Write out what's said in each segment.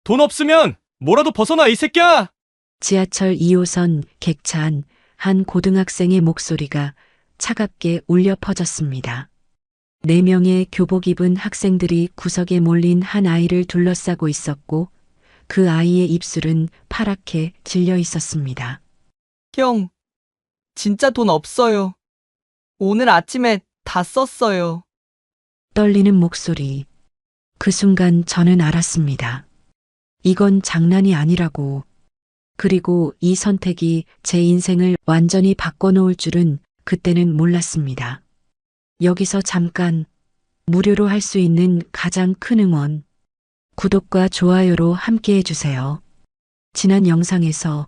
돈 없으면 뭐라도 벗어나, 이 새끼야! 지하철 2호선 객차 한 고등학생의 목소리가 차갑게 울려 퍼졌습니다. 4명의 교복 입은 학생들이 구석에 몰린 한 아이를 둘러싸고 있었고 그 아이의 입술은 파랗게 질려 있었습니다. 형, 진짜 돈 없어요. 오늘 아침에 다 썼어요. 떨리는 목소리. 그 순간 저는 알았습니다. 이건 장난이 아니라고. 그리고 이 선택이 제 인생을 완전히 바꿔놓을 줄은 그때는 몰랐습니다. 여기서 잠깐 무료로 할 수 있는 가장 큰 응원. 구독과 좋아요로 함께 해주세요. 지난 영상에서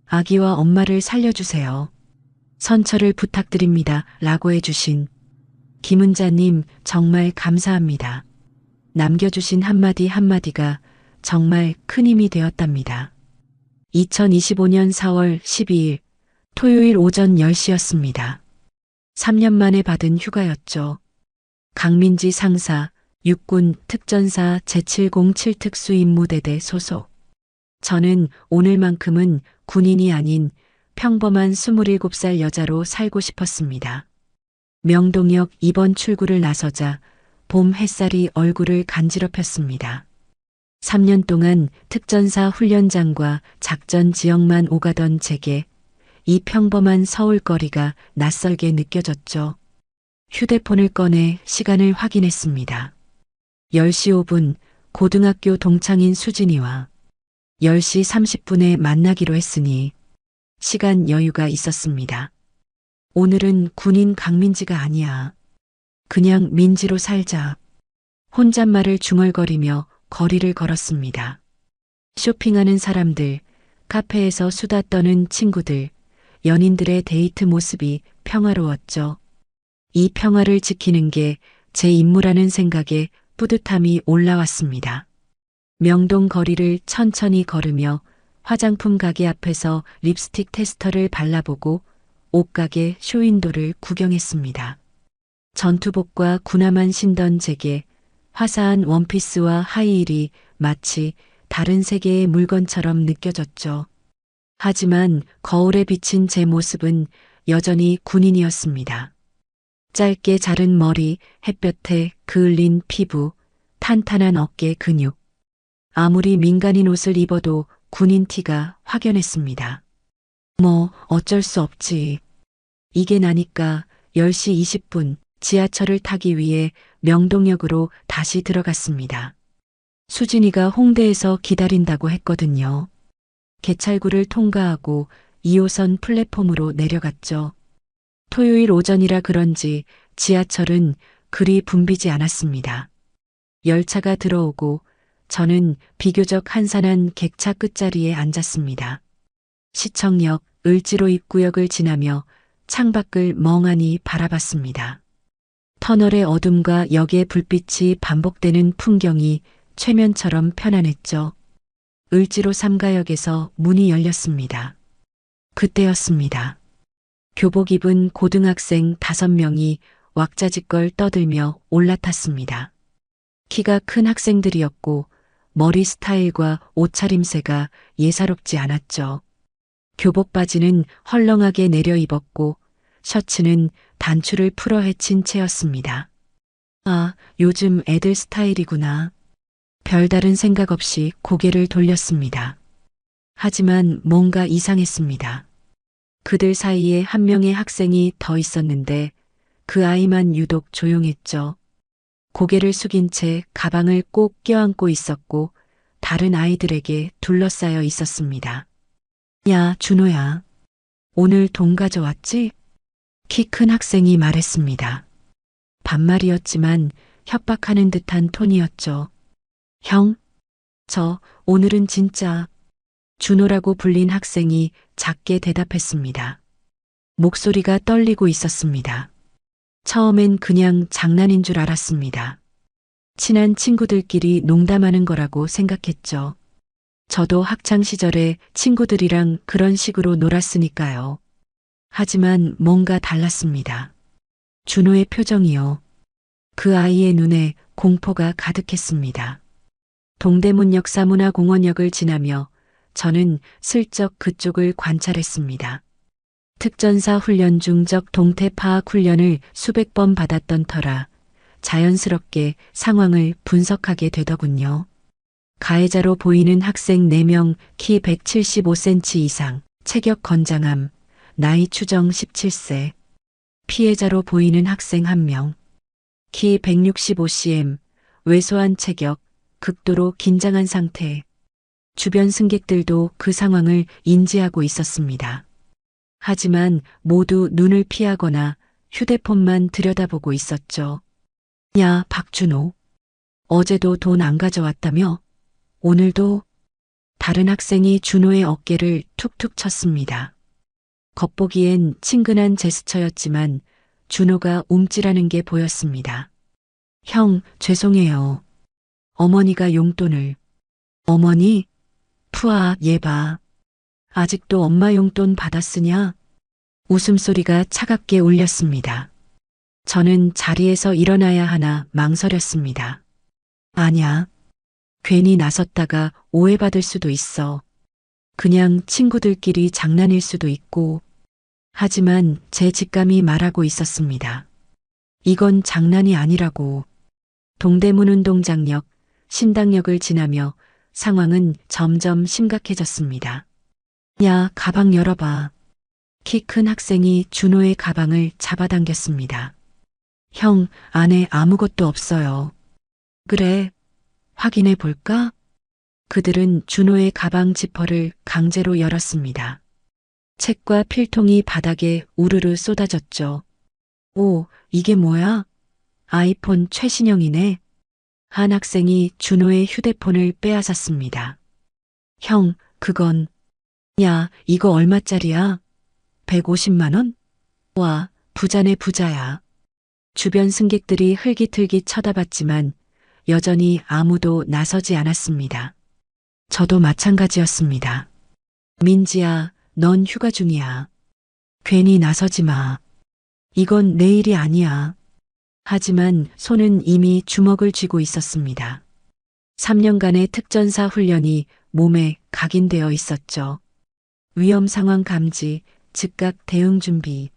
아기와 엄마를 살려주세요. 선처를 부탁드립니다. 라고 해주신 김은자님 정말 감사합니다. 남겨주신 한마디 한마디가 정말 큰 힘이 되었답니다. 2025년 4월 12일 토요일 오전 10시였습니다. 3년 만에 받은 휴가였죠. 강민지 상사, 육군 특전사 제707 특수임무대대 소속. 저는 오늘만큼은 군인이 아닌 평범한 27살 여자로 살고 싶었습니다. 명동역 2번 출구를 나서자 봄 햇살이 얼굴을 간지럽혔습니다. 3년 동안 특전사 훈련장과 작전 지역만 오가던 제게 이 평범한 서울거리가 낯설게 느껴졌죠. 휴대폰을 꺼내 시간을 확인했습니다. 10시 5분 고등학교 동창인 수진이와 10시 30분에 만나기로 했으니 시간 여유가 있었습니다. 오늘은 군인 강민지가 아니야. 그냥 민지로 살자. 혼잣말을 중얼거리며 거리를 걸었습니다. 쇼핑하는 사람들, 카페에서 수다 떠는 친구들, 연인들의 데이트 모습이 평화로웠죠. 이 평화를 지키는 게 제 임무라는 생각에 뿌듯함이 올라왔습니다. 명동 거리를 천천히 걸으며 화장품 가게 앞에서 립스틱 테스터를 발라보고 옷가게 쇼윈도를 구경했습니다. 전투복과 군화만 신던 제게 화사한 원피스와 하이힐이 마치 다른 세계의 물건처럼 느껴졌죠. 하지만 거울에 비친 제 모습은 여전히 군인이었습니다. 짧게 자른 머리, 햇볕에 그을린 피부, 탄탄한 어깨 근육. 아무리 민간인 옷을 입어도 군인 티가 확연했습니다. 뭐 어쩔 수 없지. 이게 나니까 10시 20분 지하철을 타기 위해 명동역으로 다시 들어갔습니다. 수진이가 홍대에서 기다린다고 했거든요. 개찰구를 통과하고 2호선 플랫폼으로 내려갔죠. 토요일 오전이라 그런지 지하철은 그리 붐비지 않았습니다. 열차가 들어오고 저는 비교적 한산한 객차 끝자리에 앉았습니다. 시청역 을지로 입구역을 지나며 창밖을 멍하니 바라봤습니다. 터널의 어둠과 역의 불빛이 반복되는 풍경이 최면처럼 편안했죠. 을지로 3가역에서 문이 열렸습니다. 그때였습니다. 교복 입은 고등학생 5명이 왁자지껄 떠들며 올라탔습니다. 키가 큰 학생들이었고 머리 스타일과 옷차림새가 예사롭지 않았죠. 교복 바지는 헐렁하게 내려 입었고 셔츠는 단추를 풀어 헤친 채였습니다. 아, 요즘 애들 스타일이구나. 별다른 생각 없이 고개를 돌렸습니다. 하지만 뭔가 이상했습니다. 그들 사이에 한 명의 학생이 더 있었는데 그 아이만 유독 조용했죠. 고개를 숙인 채 가방을 꼭 껴안고 있었고 다른 아이들에게 둘러싸여 있었습니다. 야, 준호야. 오늘 돈 가져왔지? 키 큰 학생이 말했습니다. 반말이었지만 협박하는 듯한 톤이었죠. 형, 저 오늘은 진짜 준호라고 불린 학생이 작게 대답했습니다. 목소리가 떨리고 있었습니다. 처음엔 그냥 장난인 줄 알았습니다. 친한 친구들끼리 농담하는 거라고 생각했죠. 저도 학창 시절에 친구들이랑 그런 식으로 놀았으니까요. 하지만 뭔가 달랐습니다. 준호의 표정이요. 그 아이의 눈에 공포가 가득했습니다. 동대문역 사문화공원역을 지나며 저는 슬쩍 그쪽을 관찰했습니다. 특전사 훈련 중 적 동태 파악 훈련을 수백 번 받았던 터라 자연스럽게 상황을 분석하게 되더군요. 가해자로 보이는 학생 4명, 키 175cm 이상, 체격 건장함, 나이 추정 17세. 피해자로 보이는 학생 1명, 키 165cm, 왜소한 체격, 극도로 긴장한 상태. 주변 승객들도 그 상황을 인지하고 있었습니다. 하지만 모두 눈을 피하거나 휴대폰만 들여다보고 있었죠. 야, 박준호. 어제도 돈 안 가져왔다며? 오늘도? 다른 학생이 준호의 어깨를 툭툭 쳤습니다. 겉보기엔 친근한 제스처였지만 준호가 움찔하는 게 보였습니다. 형, 죄송해요. 어머니가 용돈을. 어머니? 푸아, 얘 봐. 아직도 엄마 용돈 받았으냐? 웃음소리가 차갑게 울렸습니다. 저는 자리에서 일어나야 하나 망설였습니다. 아냐. 괜히 나섰다가 오해받을 수도 있어. 그냥 친구들끼리 장난일 수도 있고. 하지만 제 직감이 말하고 있었습니다. 이건 장난이 아니라고. 동대문 운동장역, 신당역을 지나며 상황은 점점 심각해졌습니다. 야, 가방 열어봐. 키 큰 학생이 준호의 가방을 잡아당겼습니다. 형, 안에 아무것도 없어요. 그래, 확인해 볼까? 그들은 준호의 가방 지퍼를 강제로 열었습니다. 책과 필통이 바닥에 우르르 쏟아졌죠. 오, 이게 뭐야? 아이폰 최신형이네. 한 학생이 준호의 휴대폰을 빼앗았습니다. 형, 그건. 야, 이거 얼마짜리야? 150만 원? 와, 부자네 부자야. 주변 승객들이 흘깃흘깃 쳐다봤지만 여전히 아무도 나서지 않았습니다. 저도 마찬가지였습니다. 민지야, 넌 휴가 중이야. 괜히 나서지 마. 이건 내 일이 아니야. 하지만 손은 이미 주먹을 쥐고 있었습니다. 3년간의 특전사 훈련이 몸에 각인되어 있었죠. 위험 상황 감지, 즉각 대응 준비.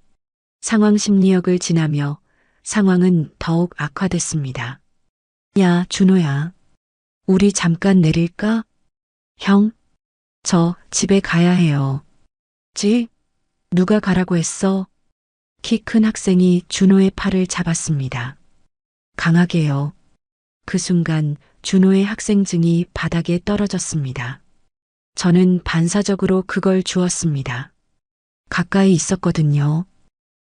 상황 심리역을 지나며 상황은 더욱 악화됐습니다. 야, 준호야. 우리 잠깐 내릴까? 형, 저 집에 가야 해요. 누가 가라고 했어? 키 큰 학생이 준호의 팔을 잡았습니다. 강하게요. 그 순간 준호의 학생증이 바닥에 떨어졌습니다. 저는 반사적으로 그걸 주었습니다. 가까이 있었거든요.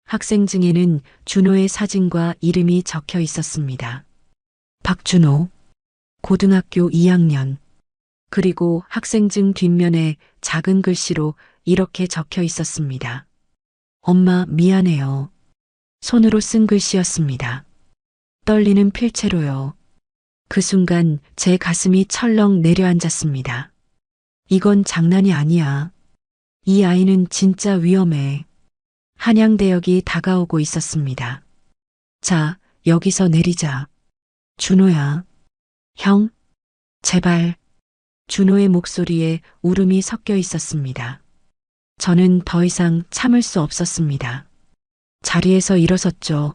학생증에는 준호의 사진과 이름이 적혀 있었습니다. 박준호, 고등학교 2학년. 그리고 학생증 뒷면에 작은 글씨로 이렇게 적혀 있었습니다. 엄마, 미안해요. 손으로 쓴 글씨였습니다. 떨리는 필체로요. 그 순간 제 가슴이 철렁 내려앉았습니다. 이건 장난이 아니야. 이 아이는 진짜 위험해. 한양대역이 다가오고 있었습니다. 자, 여기서 내리자. 준호야. 형? 제발. 준호의 목소리에 울음이 섞여 있었습니다. 저는 더 이상 참을 수 없었습니다. 자리에서 일어섰죠.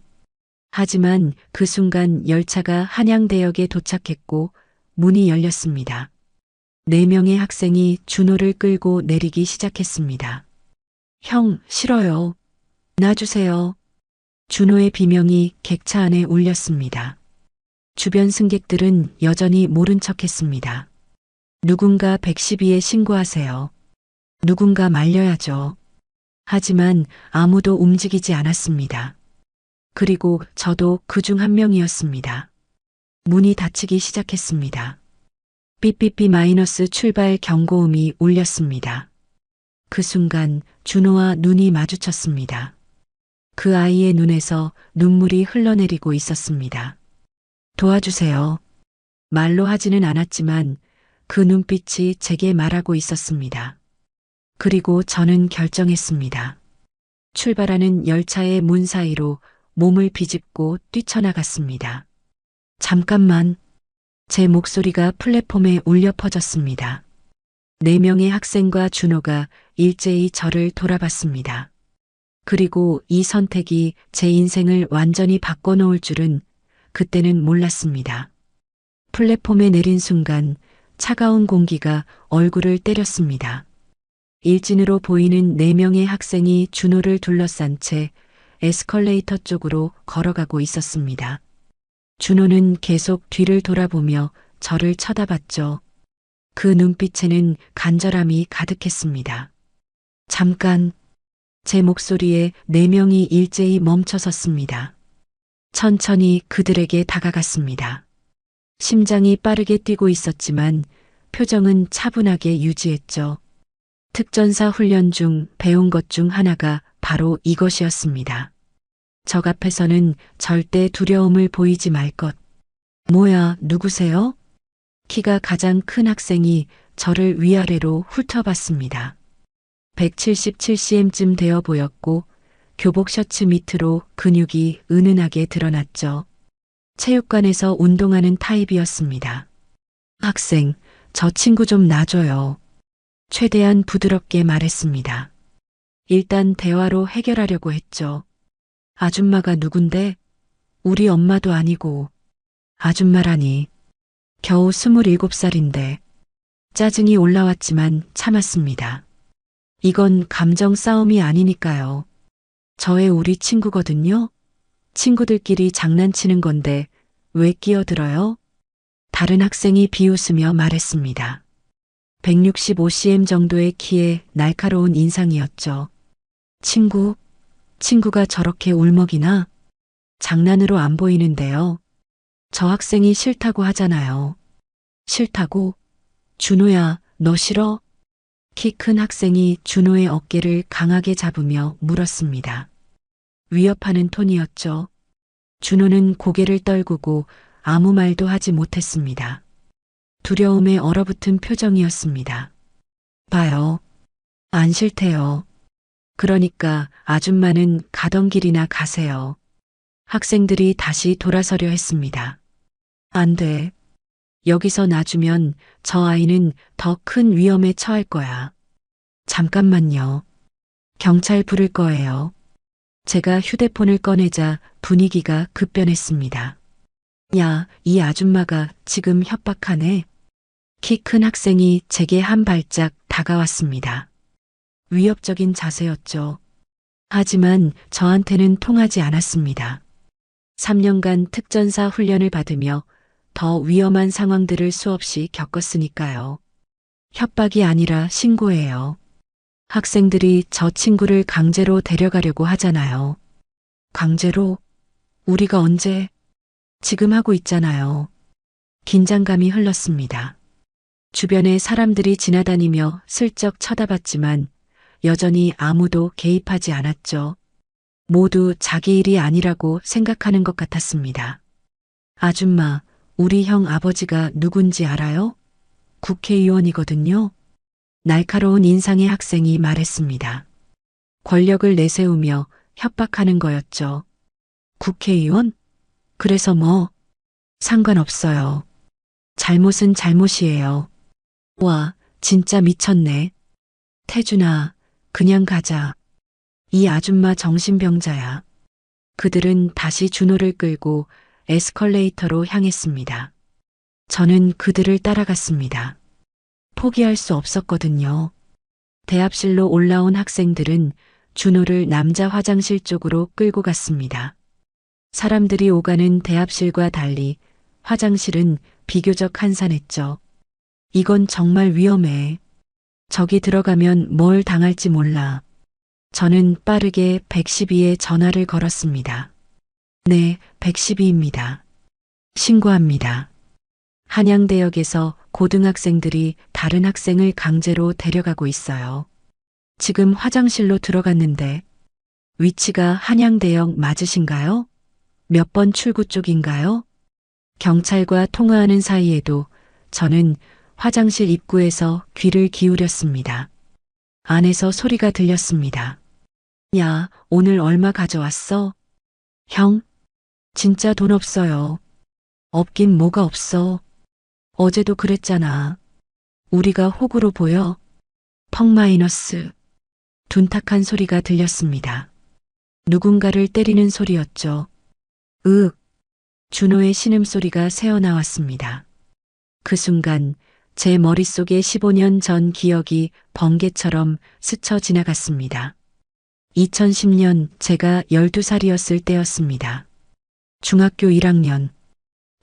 하지만 그 순간 열차가 한양대역에 도착했고 문이 열렸습니다. 4명의 학생이 준호를 끌고 내리기 시작했습니다. 형, 싫어요. 놔주세요. 준호의 비명이 객차 안에 울렸습니다. 주변 승객들은 여전히 모른 척했습니다. 누군가 112에 신고하세요. 누군가 말려야죠. 하지만 아무도 움직이지 않았습니다. 그리고 저도 그중 한 명이었습니다. 문이 닫히기 시작했습니다. 삐삐삐 마이너스 출발 경고음이 울렸습니다. 그 순간 준호와 눈이 마주쳤습니다. 그 아이의 눈에서 눈물이 흘러내리고 있었습니다. 도와주세요. 말로 하지는 않았지만 그 눈빛이 제게 말하고 있었습니다. 그리고 저는 결정했습니다. 출발하는 열차의 문 사이로 몸을 비집고 뛰쳐나갔습니다. 잠깐만. 제 목소리가 플랫폼에 울려 퍼졌습니다. 4명의 학생과 준호가 일제히 저를 돌아봤습니다. 그리고 이 선택이 제 인생을 완전히 바꿔놓을 줄은 그때는 몰랐습니다. 플랫폼에 내린 순간 차가운 공기가 얼굴을 때렸습니다. 일진으로 보이는 4명의 학생이 준호를 둘러싼 채 에스컬레이터 쪽으로 걸어가고 있었습니다. 준호는 계속 뒤를 돌아보며 저를 쳐다봤죠. 그 눈빛에는 간절함이 가득했습니다. 잠깐, 제 목소리에 4명이 일제히 멈춰섰습니다. 천천히 그들에게 다가갔습니다. 심장이 빠르게 뛰고 있었지만 표정은 차분하게 유지했죠. 특전사 훈련 중 배운 것 중 하나가 바로 이것이었습니다. 적 앞에서는 절대 두려움을 보이지 말 것. 뭐야, 누구세요? 키가 가장 큰 학생이 저를 위아래로 훑어봤습니다. 177cm쯤 되어 보였고 교복 셔츠 밑으로 근육이 은은하게 드러났죠. 체육관에서 운동하는 타입이었습니다. 학생, 저 친구 좀 놔줘요. 최대한 부드럽게 말했습니다. 일단 대화로 해결하려고 했죠. 아줌마가 누군데? 우리 엄마도 아니고. 아줌마라니. 겨우 27살인데. 짜증이 올라왔지만 참았습니다. 이건 감정 싸움이 아니니까요. 저의 우리 친구거든요. 친구들끼리 장난치는 건데 왜 끼어들어요? 다른 학생이 비웃으며 말했습니다. 165cm 정도의 키에 날카로운 인상이었죠. 친구가 저렇게 울먹이나? 장난으로 안 보이는데요. 저 학생이 싫다고 하잖아요. 싫다고? 준호야, 너 싫어? 키 큰 학생이 준호의 어깨를 강하게 잡으며 물었습니다. 위협하는 톤이었죠. 준호는 고개를 떨구고 아무 말도 하지 못했습니다. 두려움에 얼어붙은 표정이었습니다. 봐요. 안 싫대요. 그러니까 아줌마는 가던 길이나 가세요. 학생들이 다시 돌아서려 했습니다. 안 돼. 여기서 놔주면 저 아이는 더 큰 위험에 처할 거야. 잠깐만요. 경찰 부를 거예요. 제가 휴대폰을 꺼내자 분위기가 급변했습니다. 야, 이 아줌마가 지금 협박하네. 키 큰 학생이 제게 한 발짝 다가왔습니다. 위협적인 자세였죠. 하지만 저한테는 통하지 않았습니다. 3년간 특전사 훈련을 받으며 더 위험한 상황들을 수없이 겪었으니까요. 협박이 아니라 신고예요. 학생들이 저 친구를 강제로 데려가려고 하잖아요. 강제로? 우리가 언제? 지금 하고 있잖아요. 긴장감이 흘렀습니다. 주변에 사람들이 지나다니며 슬쩍 쳐다봤지만 여전히 아무도 개입하지 않았죠. 모두 자기 일이 아니라고 생각하는 것 같았습니다. 아줌마, 우리 형 아버지가 누군지 알아요? 국회의원이거든요. 날카로운 인상의 학생이 말했습니다. 권력을 내세우며 협박하는 거였죠. 국회의원? 그래서 뭐? 상관없어요. 잘못은 잘못이에요. 와, 진짜 미쳤네. 태준아, 그냥 가자. 이 아줌마 정신병자야. 그들은 다시 준호를 끌고 에스컬레이터로 향했습니다. 저는 그들을 따라갔습니다. 포기할 수 없었거든요. 대합실로 올라온 학생들은 준호를 남자 화장실 쪽으로 끌고 갔습니다. 사람들이 오가는 대합실과 달리 화장실은 비교적 한산했죠. 이건 정말 위험해. 저기 들어가면 뭘 당할지 몰라. 저는 빠르게 112에 전화를 걸었습니다. 네, 112입니다. 신고합니다. 한양대역에서 고등학생들이 다른 학생을 강제로 데려가고 있어요. 지금 화장실로 들어갔는데 위치가 한양대역 맞으신가요? 몇 번 출구 쪽인가요? 경찰과 통화하는 사이에도 저는 화장실 입구에서 귀를 기울였습니다. 안에서 소리가 들렸습니다. 야, 오늘 얼마 가져왔어? 형? 진짜 돈 없어요. 없긴 뭐가 없어. 어제도 그랬잖아. 우리가 호구로 보여? 펑 마이너스. 둔탁한 소리가 들렸습니다. 누군가를 때리는 소리였죠. 으윽. 준호의 신음소리가 새어나왔습니다. 그 순간 제 머릿속에 15년 전 기억이 번개처럼 스쳐 지나갔습니다. 2010년 제가 12살이었을 때였습니다. 중학교 1학년.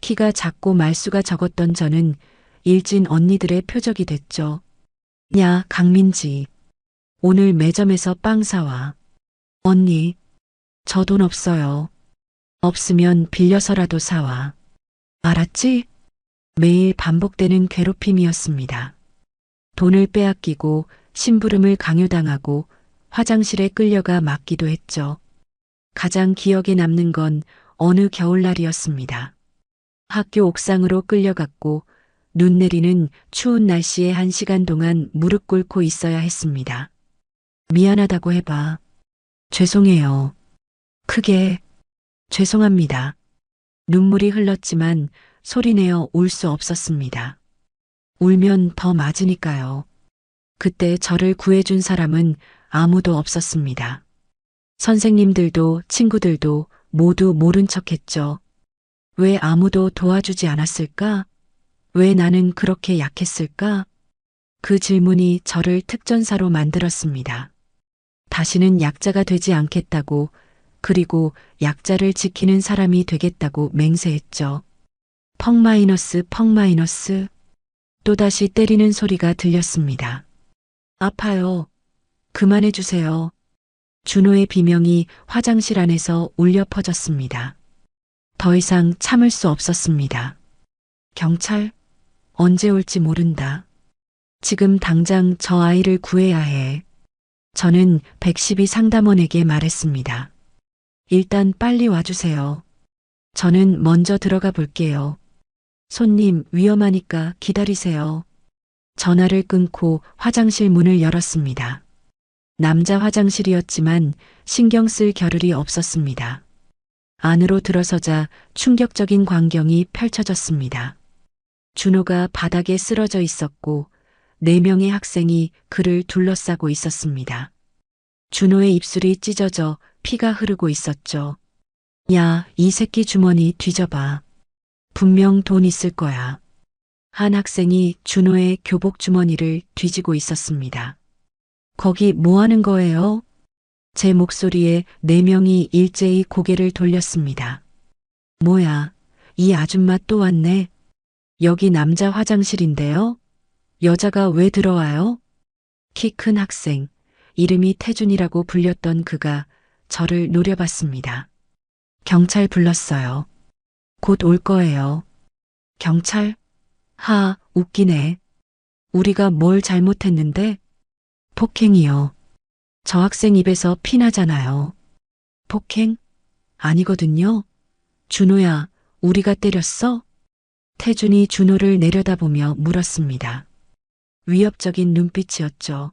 키가 작고 말수가 적었던 저는 일진 언니들의 표적이 됐죠. 야, 강민지. 오늘 매점에서 빵 사와. 언니, 저 돈 없어요. 없으면 빌려서라도 사와. 알았지? 매일 반복되는 괴롭힘이었습니다. 돈을 빼앗기고 심부름을 강요당하고 화장실에 끌려가 맞기도 했죠. 가장 기억에 남는 건 어느 겨울날이었습니다. 학교 옥상으로 끌려갔고 눈 내리는 추운 날씨에 1시간 동안 무릎 꿇고 있어야 했습니다. 미안하다고 해봐. 죄송해요. 크게. 죄송합니다. 눈물이 흘렀지만 소리내어 울 수 없었습니다. 울면 더 맞으니까요. 그때 저를 구해준 사람은 아무도 없었습니다. 선생님들도 친구들도 모두 모른 척했죠. 왜 아무도 도와주지 않았을까? 왜 나는 그렇게 약했을까? 그 질문이 저를 특전사로 만들었습니다. 다시는 약자가 되지 않겠다고, 그리고 약자를 지키는 사람이 되겠다고 맹세했죠. 펑 마이너스 펑 마이너스. 또다시 때리는 소리가 들렸습니다. 아파요. 그만해주세요. 준호의 비명이 화장실 안에서 울려 퍼졌습니다. 더 이상 참을 수 없었습니다. 경찰? 언제 올지 모른다. 지금 당장 저 아이를 구해야 해. 저는 112 상담원에게 말했습니다. 일단 빨리 와주세요. 저는 먼저 들어가 볼게요. 손님 위험하니까 기다리세요. 전화를 끊고 화장실 문을 열었습니다. 남자 화장실이었지만 신경 쓸 겨를이 없었습니다. 안으로 들어서자 충격적인 광경이 펼쳐졌습니다. 준호가 바닥에 쓰러져 있었고 4명의 학생이 그를 둘러싸고 있었습니다. 준호의 입술이 찢어져 피가 흐르고 있었죠. 야, 이 새끼 주머니 뒤져봐. 분명 돈 있을 거야. 한 학생이 준호의 교복 주머니를 뒤지고 있었습니다. 거기 뭐 하는 거예요? 제 목소리에 4명이 일제히 고개를 돌렸습니다. 뭐야, 이 아줌마 또 왔네. 여기 남자 화장실인데요? 여자가 왜 들어와요? 키 큰 학생, 이름이 태준이라고 불렸던 그가 저를 노려봤습니다. 경찰 불렀어요. 곧 올 거예요. 경찰? 하, 웃기네. 우리가 뭘 잘못했는데? 폭행이요. 저 학생 입에서 피 나잖아요. 폭행? 아니거든요. 준호야, 우리가 때렸어? 태준이 준호를 내려다보며 물었습니다. 위협적인 눈빛이었죠.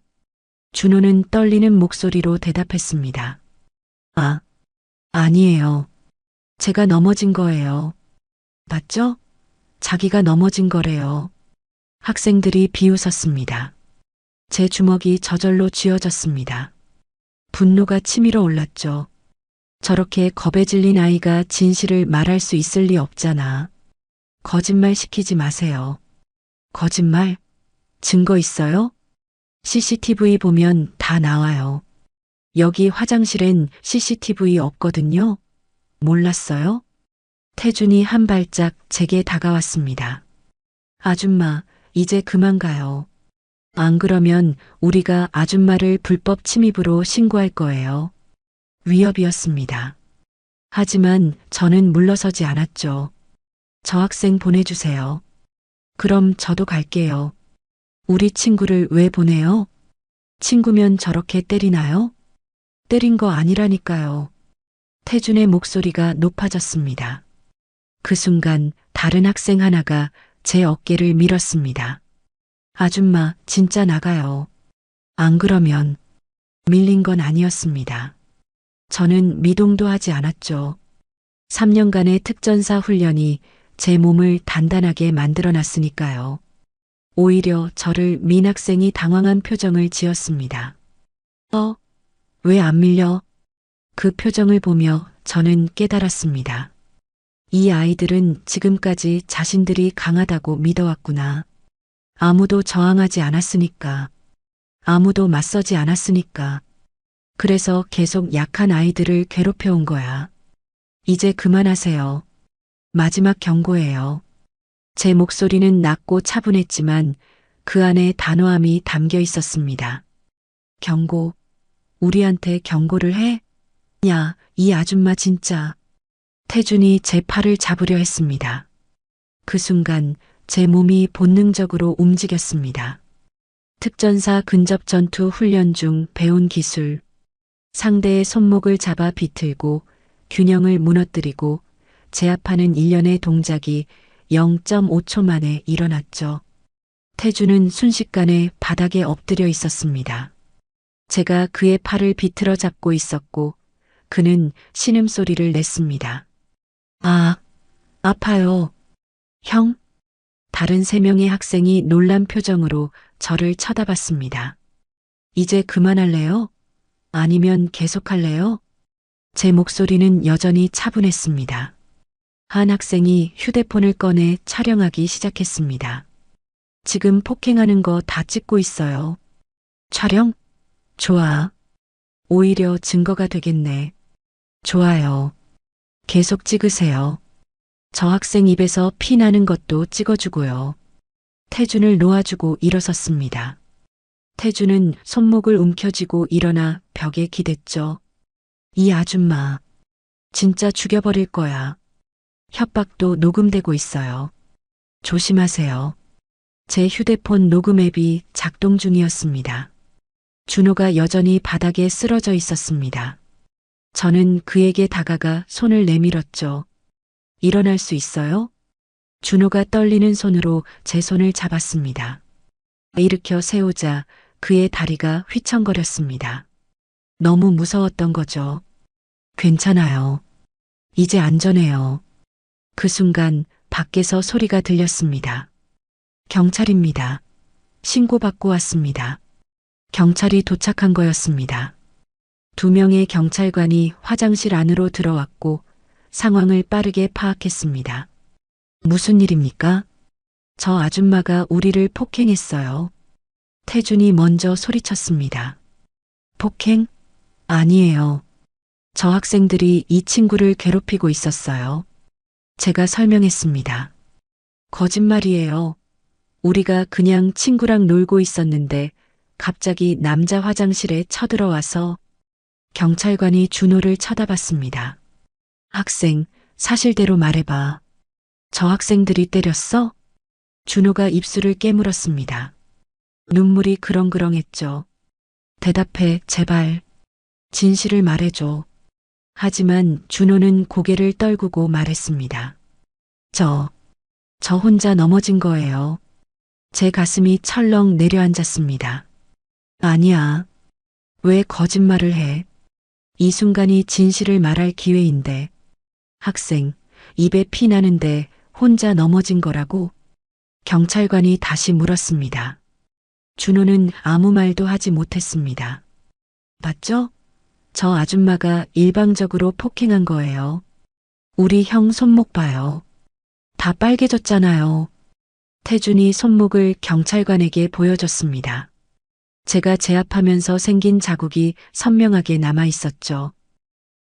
준호는 떨리는 목소리로 대답했습니다. 아, 아니에요. 제가 넘어진 거예요. 맞죠? 자기가 넘어진 거래요. 학생들이 비웃었습니다. 제 주먹이 저절로 쥐어졌습니다. 분노가 치밀어 올랐죠. 저렇게 겁에 질린 아이가 진실을 말할 수 있을 리 없잖아. 거짓말 시키지 마세요. 거짓말? 증거 있어요? CCTV 보면 다 나와요. 여기 화장실엔 CCTV 없거든요. 몰랐어요? 태준이 한 발짝 제게 다가왔습니다. 아줌마, 이제 그만 가요. 안 그러면 우리가 아줌마를 불법 침입으로 신고할 거예요. 위협이었습니다. 하지만 저는 물러서지 않았죠. 저 학생 보내주세요. 그럼 저도 갈게요. 우리 친구를 왜 보내요? 친구면 저렇게 때리나요? 때린 거 아니라니까요. 태준의 목소리가 높아졌습니다. 그 순간 다른 학생 하나가 제 어깨를 밀었습니다. 아줌마, 진짜 나가요. 안 그러면 밀린 건 아니었습니다. 저는 미동도 하지 않았죠. 3년간의 특전사 훈련이 제 몸을 단단하게 만들어 놨으니까요. 오히려 저를 민 학생이 당황한 표정을 지었습니다. 왜 안 밀려? 그 표정을 보며 저는 깨달았습니다. 이 아이들은 지금까지 자신들이 강하다고 믿어왔구나. 아무도 저항하지 않았으니까. 아무도 맞서지 않았으니까. 그래서 계속 약한 아이들을 괴롭혀온 거야. 이제 그만하세요. 마지막 경고예요. 제 목소리는 낮고 차분했지만 그 안에 단호함이 담겨 있었습니다. 경고. 우리한테 경고를 해? 야, 이 아줌마 진짜. 태준이 제 팔을 잡으려 했습니다. 그 순간 제 몸이 본능적으로 움직였습니다. 특전사 근접 전투 훈련 중 배운 기술. 상대의 손목을 잡아 비틀고 균형을 무너뜨리고 제압하는 일련의 동작이 0.5초 만에 일어났죠. 태준은 순식간에 바닥에 엎드려 있었습니다. 제가 그의 팔을 비틀어 잡고 있었고 그는 신음소리를 냈습니다. 아, 아파요. 형? 다른 3명의 학생이 놀란 표정으로 저를 쳐다봤습니다. 이제 그만할래요? 아니면 계속할래요? 제 목소리는 여전히 차분했습니다. 한 학생이 휴대폰을 꺼내 촬영하기 시작했습니다. 지금 폭행하는 거 다 찍고 있어요. 촬영? 좋아. 오히려 증거가 되겠네. 좋아요. 계속 찍으세요. 저 학생 입에서 피 나는 것도 찍어주고요. 태준을 놓아주고 일어섰습니다. 태준은 손목을 움켜쥐고 일어나 벽에 기댔죠. 이 아줌마. 진짜 죽여버릴 거야. 협박도 녹음되고 있어요. 조심하세요. 제 휴대폰 녹음 앱이 작동 중이었습니다. 준호가 여전히 바닥에 쓰러져 있었습니다. 저는 그에게 다가가 손을 내밀었죠. 일어날 수 있어요? 준호가 떨리는 손으로 제 손을 잡았습니다. 일으켜 세우자 그의 다리가 휘청거렸습니다. 너무 무서웠던 거죠. 괜찮아요. 이제 안전해요. 그 순간 밖에서 소리가 들렸습니다. 경찰입니다. 신고받고 왔습니다. 경찰이 도착한 거였습니다. 2명의 경찰관이 화장실 안으로 들어왔고 상황을 빠르게 파악했습니다. 무슨 일입니까? 저 아줌마가 우리를 폭행했어요. 태준이 먼저 소리쳤습니다. 폭행? 아니에요. 저 학생들이 이 친구를 괴롭히고 있었어요. 제가 설명했습니다. 거짓말이에요. 우리가 그냥 친구랑 놀고 있었는데 갑자기 남자 화장실에 쳐들어와서 경찰관이 준호를 쳐다봤습니다. 학생, 사실대로 말해봐. 저 학생들이 때렸어? 준호가 입술을 깨물었습니다. 눈물이 그렁그렁했죠. 대답해, 제발. 진실을 말해줘. 하지만 준호는 고개를 떨구고 말했습니다. 저 혼자 넘어진 거예요. 제 가슴이 철렁 내려앉았습니다. 아니야. 왜 거짓말을 해? 이 순간이 진실을 말할 기회인데. 학생, 입에 피 나는데 혼자 넘어진 거라고? 경찰관이 다시 물었습니다. 준호는 아무 말도 하지 못했습니다. 맞죠? 저 아줌마가 일방적으로 폭행한 거예요. 우리 형 손목 봐요. 다 빨개졌잖아요. 태준이 손목을 경찰관에게 보여줬습니다. 제가 제압하면서 생긴 자국이 선명하게 남아 있었죠.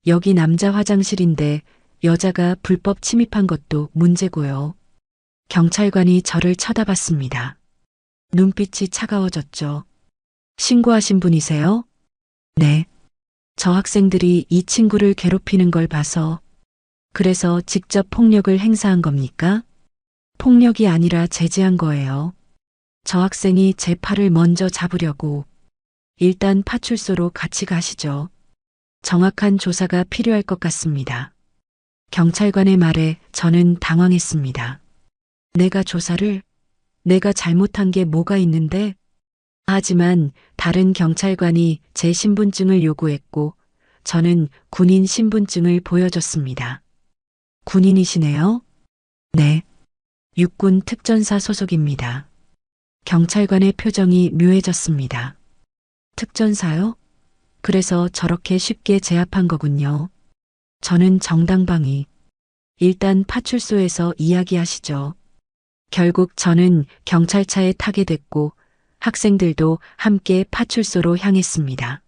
여기 남자 화장실인데 여자가 불법 침입한 것도 문제고요. 경찰관이 저를 쳐다봤습니다. 눈빛이 차가워졌죠. 신고하신 분이세요? 네. 저 학생들이 이 친구를 괴롭히는 걸 봐서 그래서 직접 폭력을 행사한 겁니까? 폭력이 아니라 제지한 거예요. 저 학생이 제 팔을 먼저 잡으려고. 일단 파출소로 같이 가시죠. 정확한 조사가 필요할 것 같습니다. 경찰관의 말에 저는 당황했습니다. 내가 조사를? 내가 잘못한 게 뭐가 있는데? 하지만 다른 경찰관이 제 신분증을 요구했고 저는 군인 신분증을 보여줬습니다. 군인이시네요? 네. 육군 특전사 소속입니다. 경찰관의 표정이 묘해졌습니다. 특전사요? 그래서 저렇게 쉽게 제압한 거군요. 저는 정당방위. 일단 파출소에서 이야기하시죠. 결국 저는 경찰차에 타게 됐고 학생들도 함께 파출소로 향했습니다.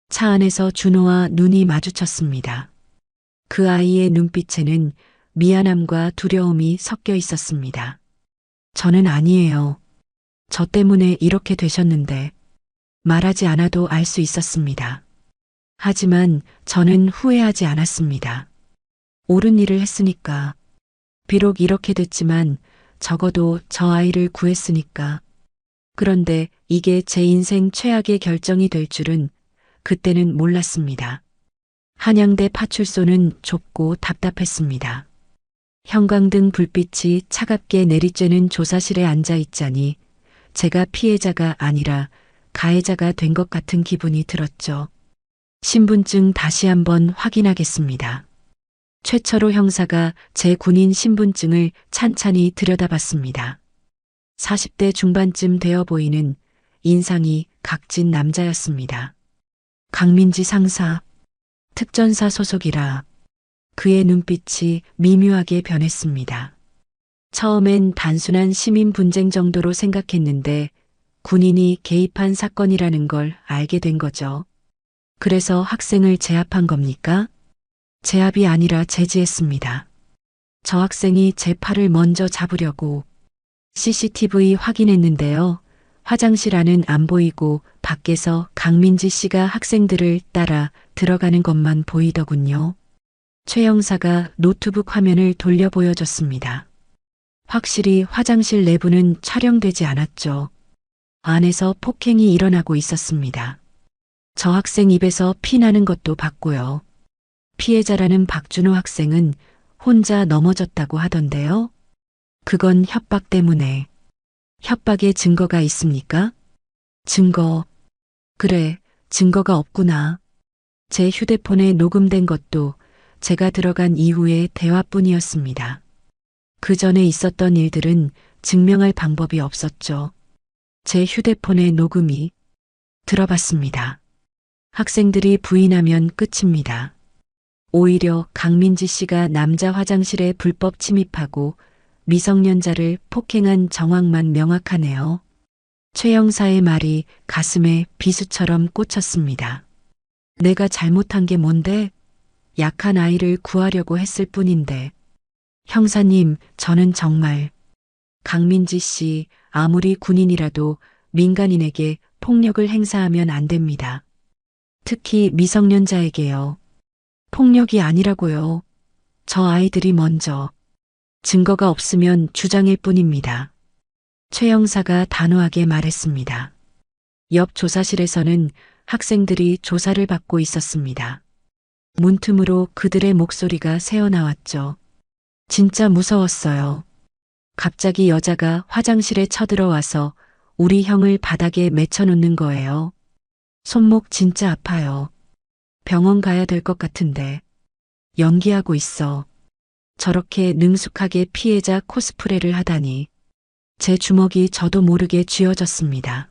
차 안에서 준호와 눈이 마주쳤습니다. 그 아이의 눈빛에는 미안함과 두려움이 섞여 있었습니다. 저는 아니에요. 저 때문에 이렇게 되셨는데 말하지 않아도 알 수 있었습니다. 하지만 저는 후회하지 않았습니다. 옳은 일을 했으니까. 비록 이렇게 됐지만 적어도 저 아이를 구했으니까. 그런데 이게 제 인생 최악의 결정이 될 줄은 그때는 몰랐습니다. 한양대 파출소는 좁고 답답했습니다. 형광등 불빛이 차갑게 내리쬐는 조사실에 앉아 있자니 제가 피해자가 아니라 가해자가 된 것 같은 기분이 들었죠. 신분증 다시 한번 확인하겠습니다. 최철호 형사가 제 군인 신분증을 찬찬히 들여다봤습니다. 40대 중반쯤 되어 보이는 인상이 각진 남자였습니다. 강민지 상사, 특전사 소속이라 그의 눈빛이 미묘하게 변했습니다. 처음엔 단순한 시민 분쟁 정도로 생각했는데 군인이 개입한 사건이라는 걸 알게 된 거죠. 그래서 학생을 제압한 겁니까? 제압이 아니라 제지했습니다. 저 학생이 제 팔을 먼저 잡으려고 CCTV 확인했는데요. 화장실 안은 안 보이고 밖에서 강민지 씨가 학생들을 따라 들어가는 것만 보이더군요. 최 형사가 노트북 화면을 돌려 보여줬습니다. 확실히 화장실 내부는 촬영되지 않았죠. 안에서 폭행이 일어나고 있었습니다. 저 학생 입에서 피 나는 것도 봤고요. 피해자라는 박준호 학생은 혼자 넘어졌다고 하던데요. 그건 협박 때문에. 협박의 증거가 있습니까? 증거. 그래, 증거가 없구나. 제 휴대폰에 녹음된 것도 제가 들어간 이후의 대화뿐이었습니다. 그 전에 있었던 일들은 증명할 방법이 없었죠. 제 휴대폰의 녹음이 들어봤습니다. 학생들이 부인하면 끝입니다. 오히려 강민지 씨가 남자 화장실에 불법 침입하고 미성년자를 폭행한 정황만 명확하네요. 최 형사의 말이 가슴에 비수처럼 꽂혔습니다. 내가 잘못한 게 뭔데? 약한 아이를 구하려고 했을 뿐인데. 형사님, 저는 정말 강민지 씨 아무리 군인이라도 민간인에게 폭력을 행사하면 안 됩니다. 특히 미성년자에게요. 폭력이 아니라고요. 저 아이들이 먼저. 증거가 없으면 주장일 뿐입니다. 최 형사가 단호하게 말했습니다. 옆 조사실에서는 학생들이 조사를 받고 있었습니다. 문틈으로 그들의 목소리가 새어나왔죠. 진짜 무서웠어요. 갑자기 여자가 화장실에 쳐들어와서 우리 형을 바닥에 맺혀놓는 거예요. 손목 진짜 아파요. 병원 가야 될 것 같은데. 연기하고 있어. 저렇게 능숙하게 피해자 코스프레를 하다니. 제 주먹이 저도 모르게 쥐어졌습니다.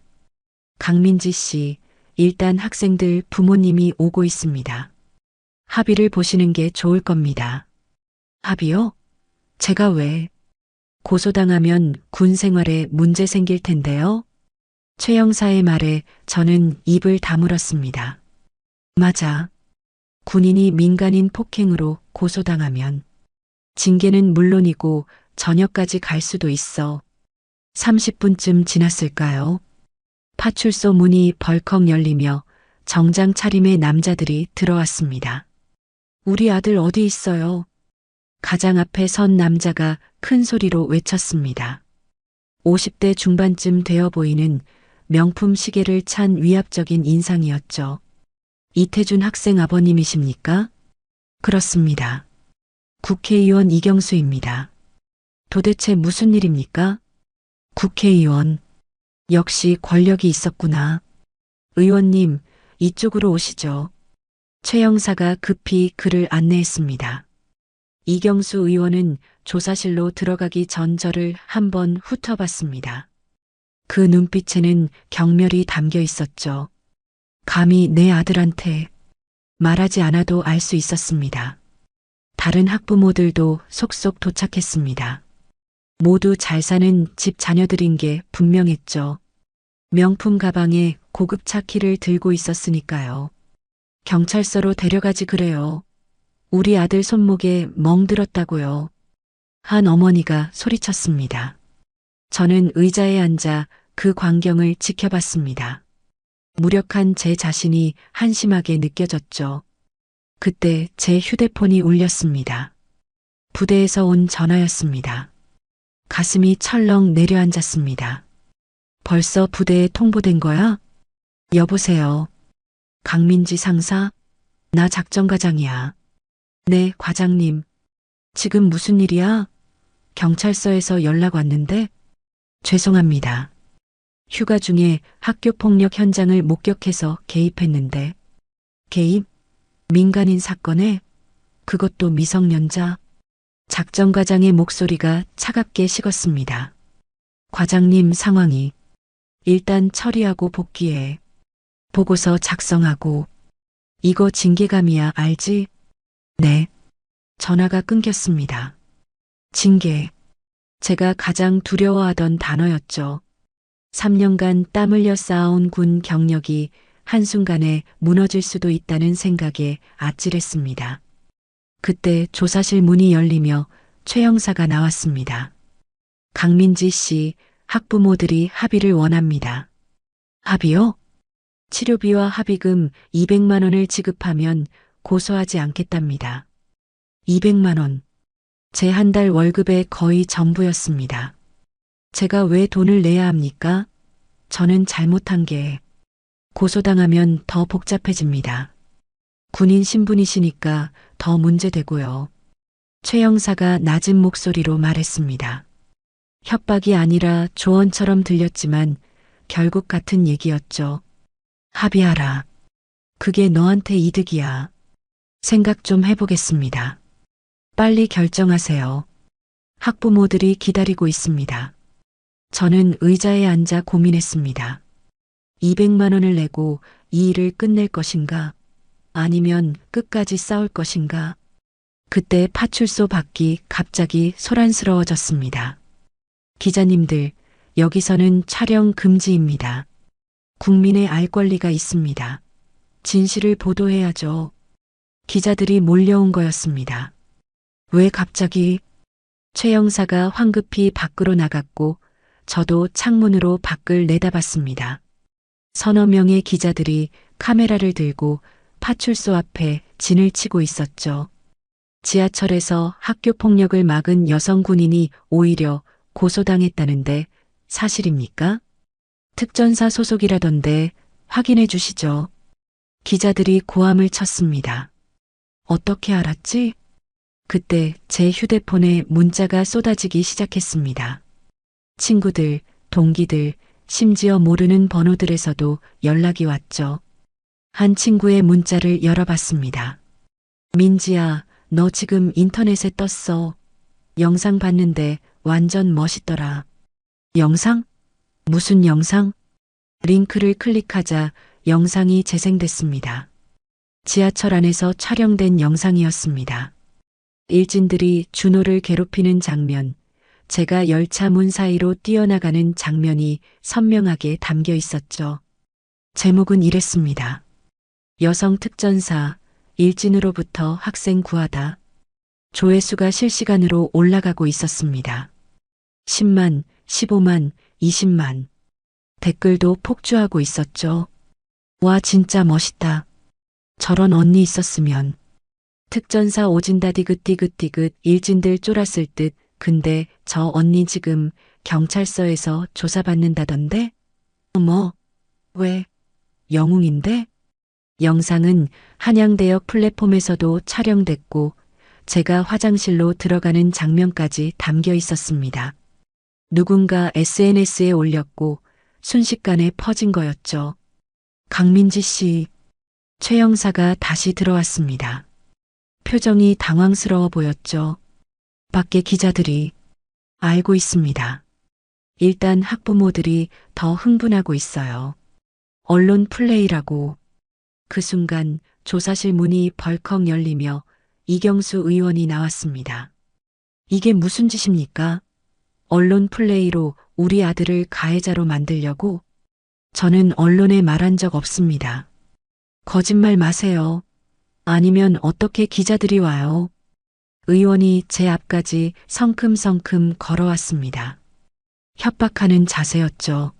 강민지 씨, 일단 학생들 부모님이 오고 있습니다. 합의를 보시는 게 좋을 겁니다. 합의요? 제가 왜? 고소당하면 군 생활에 문제 생길 텐데요. 최 형사의 말에 저는 입을 다물었습니다. 맞아. 군인이 민간인 폭행으로 고소당하면 징계는 물론이고 전역까지 갈 수도 있어. 30분쯤 지났을까요? 파출소 문이 벌컥 열리며 정장 차림의 남자들이 들어왔습니다. 우리 아들 어디 있어요? 가장 앞에 선 남자가 큰 소리로 외쳤습니다. 50대 중반쯤 되어 보이는 명품 시계를 찬 위압적인 인상이었죠. 이태준 학생 아버님이십니까? 그렇습니다. 국회의원 이경수입니다. 도대체 무슨 일입니까? 국회의원. 역시 권력이 있었구나. 의원님, 이쪽으로 오시죠. 최 형사가 급히 그를 안내했습니다. 이경수 의원은 조사실로 들어가기 전 저를 한번 훑어봤습니다. 그 눈빛에는 경멸이 담겨 있었죠. 감히 내 아들한테 말하지 않아도 알 수 있었습니다. 다른 학부모들도 속속 도착했습니다. 모두 잘 사는 집 자녀들인 게 분명했죠. 명품 가방에 고급차 키를 들고 있었으니까요. 경찰서로 데려가지 그래요. 우리 아들 손목에 멍들었다고요. 한 어머니가 소리쳤습니다. 저는 의자에 앉아 그 광경을 지켜봤습니다. 무력한 제 자신이 한심하게 느껴졌죠. 그때 제 휴대폰이 울렸습니다. 부대에서 온 전화였습니다. 가슴이 철렁 내려앉았습니다. 벌써 부대에 통보된 거야? 여보세요. 강민지 상사? 나 작전과장이야. 네, 과장님. 지금 무슨 일이야? 경찰서에서 연락 왔는데? 죄송합니다. 휴가 중에 학교 폭력 현장을 목격해서 개입했는데. 개입? 민간인 사건에? 그것도 미성년자? 작전과장의 목소리가 차갑게 식었습니다. 과장님 상황이. 일단 처리하고 복귀해. 보고서 작성하고. 이거 징계감이야, 알지? 네. 전화가 끊겼습니다. 징계. 제가 가장 두려워하던 단어였죠. 3년간 땀 흘려 쌓아온 군 경력이 한순간에 무너질 수도 있다는 생각에 아찔했습니다. 그때 조사실 문이 열리며 최 형사가 나왔습니다. 강민지 씨, 학부모들이 합의를 원합니다. 합의요? 치료비와 합의금 200만 원을 지급하면 고소하지 않겠답니다. 200만 원. 제 한 달 월급의 거의 전부였습니다. 제가 왜 돈을 내야 합니까? 저는 잘못한 게 고소당하면 더 복잡해집니다. 군인 신분이시니까 더 문제되고요. 최 형사가 낮은 목소리로 말했습니다. 협박이 아니라 조언처럼 들렸지만 결국 같은 얘기였죠. 합의하라. 그게 너한테 이득이야. 생각 좀 해보겠습니다. 빨리 결정하세요. 학부모들이 기다리고 있습니다. 저는 의자에 앉아 고민했습니다. 200만 원을 내고 이 일을 끝낼 것인가? 아니면 끝까지 싸울 것인가? 그때 파출소 밖이 갑자기 소란스러워졌습니다. 기자님들, 여기서는 촬영 금지입니다. 국민의 알 권리가 있습니다. 진실을 보도해야죠. 기자들이 몰려온 거였습니다. 왜 갑자기? 최 형사가 황급히 밖으로 나갔고 저도 창문으로 밖을 내다봤습니다. 서너 명의 기자들이 카메라를 들고 파출소 앞에 진을 치고 있었죠. 지하철에서 학교 폭력을 막은 여성 군인이 오히려 고소당했다는데 사실입니까? 특전사 소속이라던데 확인해 주시죠. 기자들이 고함을 쳤습니다. 어떻게 알았지? 그때 제 휴대폰에 문자가 쏟아지기 시작했습니다. 친구들, 동기들, 심지어 모르는 번호들에서도 연락이 왔죠. 한 친구의 문자를 열어봤습니다. 민지야, 너 지금 인터넷에 떴어. 영상 봤는데 완전 멋있더라. 영상? 무슨 영상? 링크를 클릭하자 영상이 재생됐습니다. 지하철 안에서 촬영된 영상이었습니다. 일진들이 준호를 괴롭히는 장면, 제가 열차 문 사이로 뛰어나가는 장면이 선명하게 담겨 있었죠. 제목은 이랬습니다. 여성 특전사, 일진으로부터 학생 구하다. 조회수가 실시간으로 올라가고 있었습니다. 10만, 15만, 20만. 댓글도 폭주하고 있었죠. 와, 진짜 멋있다. 저런 언니 있었으면. 특전사 오진다 디귿디귿디귿 일진들 쫄았을 듯. 근데 저 언니 지금 경찰서에서 조사받는다던데? 어머, 왜? 영웅인데? 영상은 한양대역 플랫폼에서도 촬영됐고 제가 화장실로 들어가는 장면까지 담겨 있었습니다. 누군가 SNS에 올렸고 순식간에 퍼진 거였죠. 강민지 씨, 최 형사가 다시 들어왔습니다. 표정이 당황스러워 보였죠. 밖에 기자들이 알고 있습니다. 일단 학부모들이 더 흥분하고 있어요. 언론 플레이라고. 그 순간 조사실 문이 벌컥 열리며 이경수 의원이 나왔습니다. 이게 무슨 짓입니까? 언론 플레이로 우리 아들을 가해자로 만들려고? 저는 언론에 말한 적 없습니다. 거짓말 마세요. 아니면 어떻게 기자들이 와요? 의원이 제 앞까지 성큼성큼 걸어왔습니다. 협박하는 자세였죠.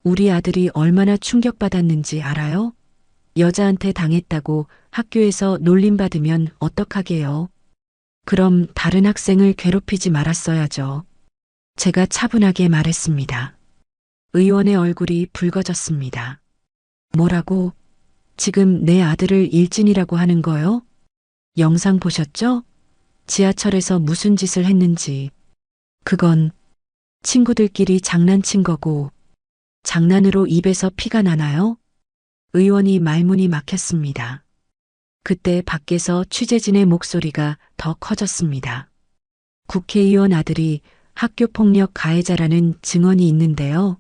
우리 아들이 얼마나 충격받았는지 알아요? 여자한테 당했다고 학교에서 놀림받으면 어떡하게요? 그럼 다른 학생을 괴롭히지 말았어야죠. 제가 차분하게 말했습니다. 의원의 얼굴이 붉어졌습니다. 뭐라고? 지금 내 아들을 일진이라고 하는 거요? 영상 보셨죠? 지하철에서 무슨 짓을 했는지. 그건 친구들끼리 장난친 거고, 장난으로 입에서 피가 나나요? 의원이 말문이 막혔습니다. 그때 밖에서 취재진의 목소리가 더 커졌습니다. 국회의원 아들이 학교폭력 가해자라는 증언이 있는데요.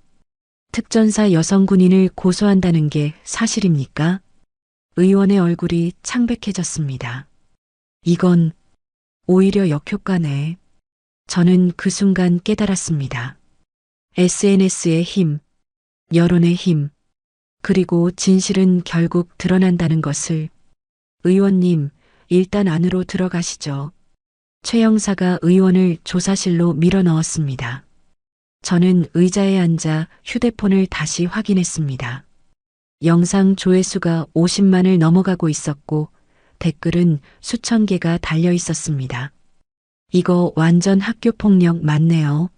특전사 여성 군인을 고소한다는 게 사실입니까? 의원의 얼굴이 창백해졌습니다. 이건 오히려 역효과네. 저는 그 순간 깨달았습니다. SNS의 힘, 여론의 힘, 그리고 진실은 결국 드러난다는 것을. 의원님, 일단 안으로 들어가시죠. 최 형사가 의원을 조사실로 밀어 넣었습니다. 저는 의자에 앉아 휴대폰을 다시 확인했습니다. 영상 조회수가 50만을 넘어가고 있었고 댓글은 수천 개가 달려 있었습니다. 이거 완전 학교폭력 맞네요.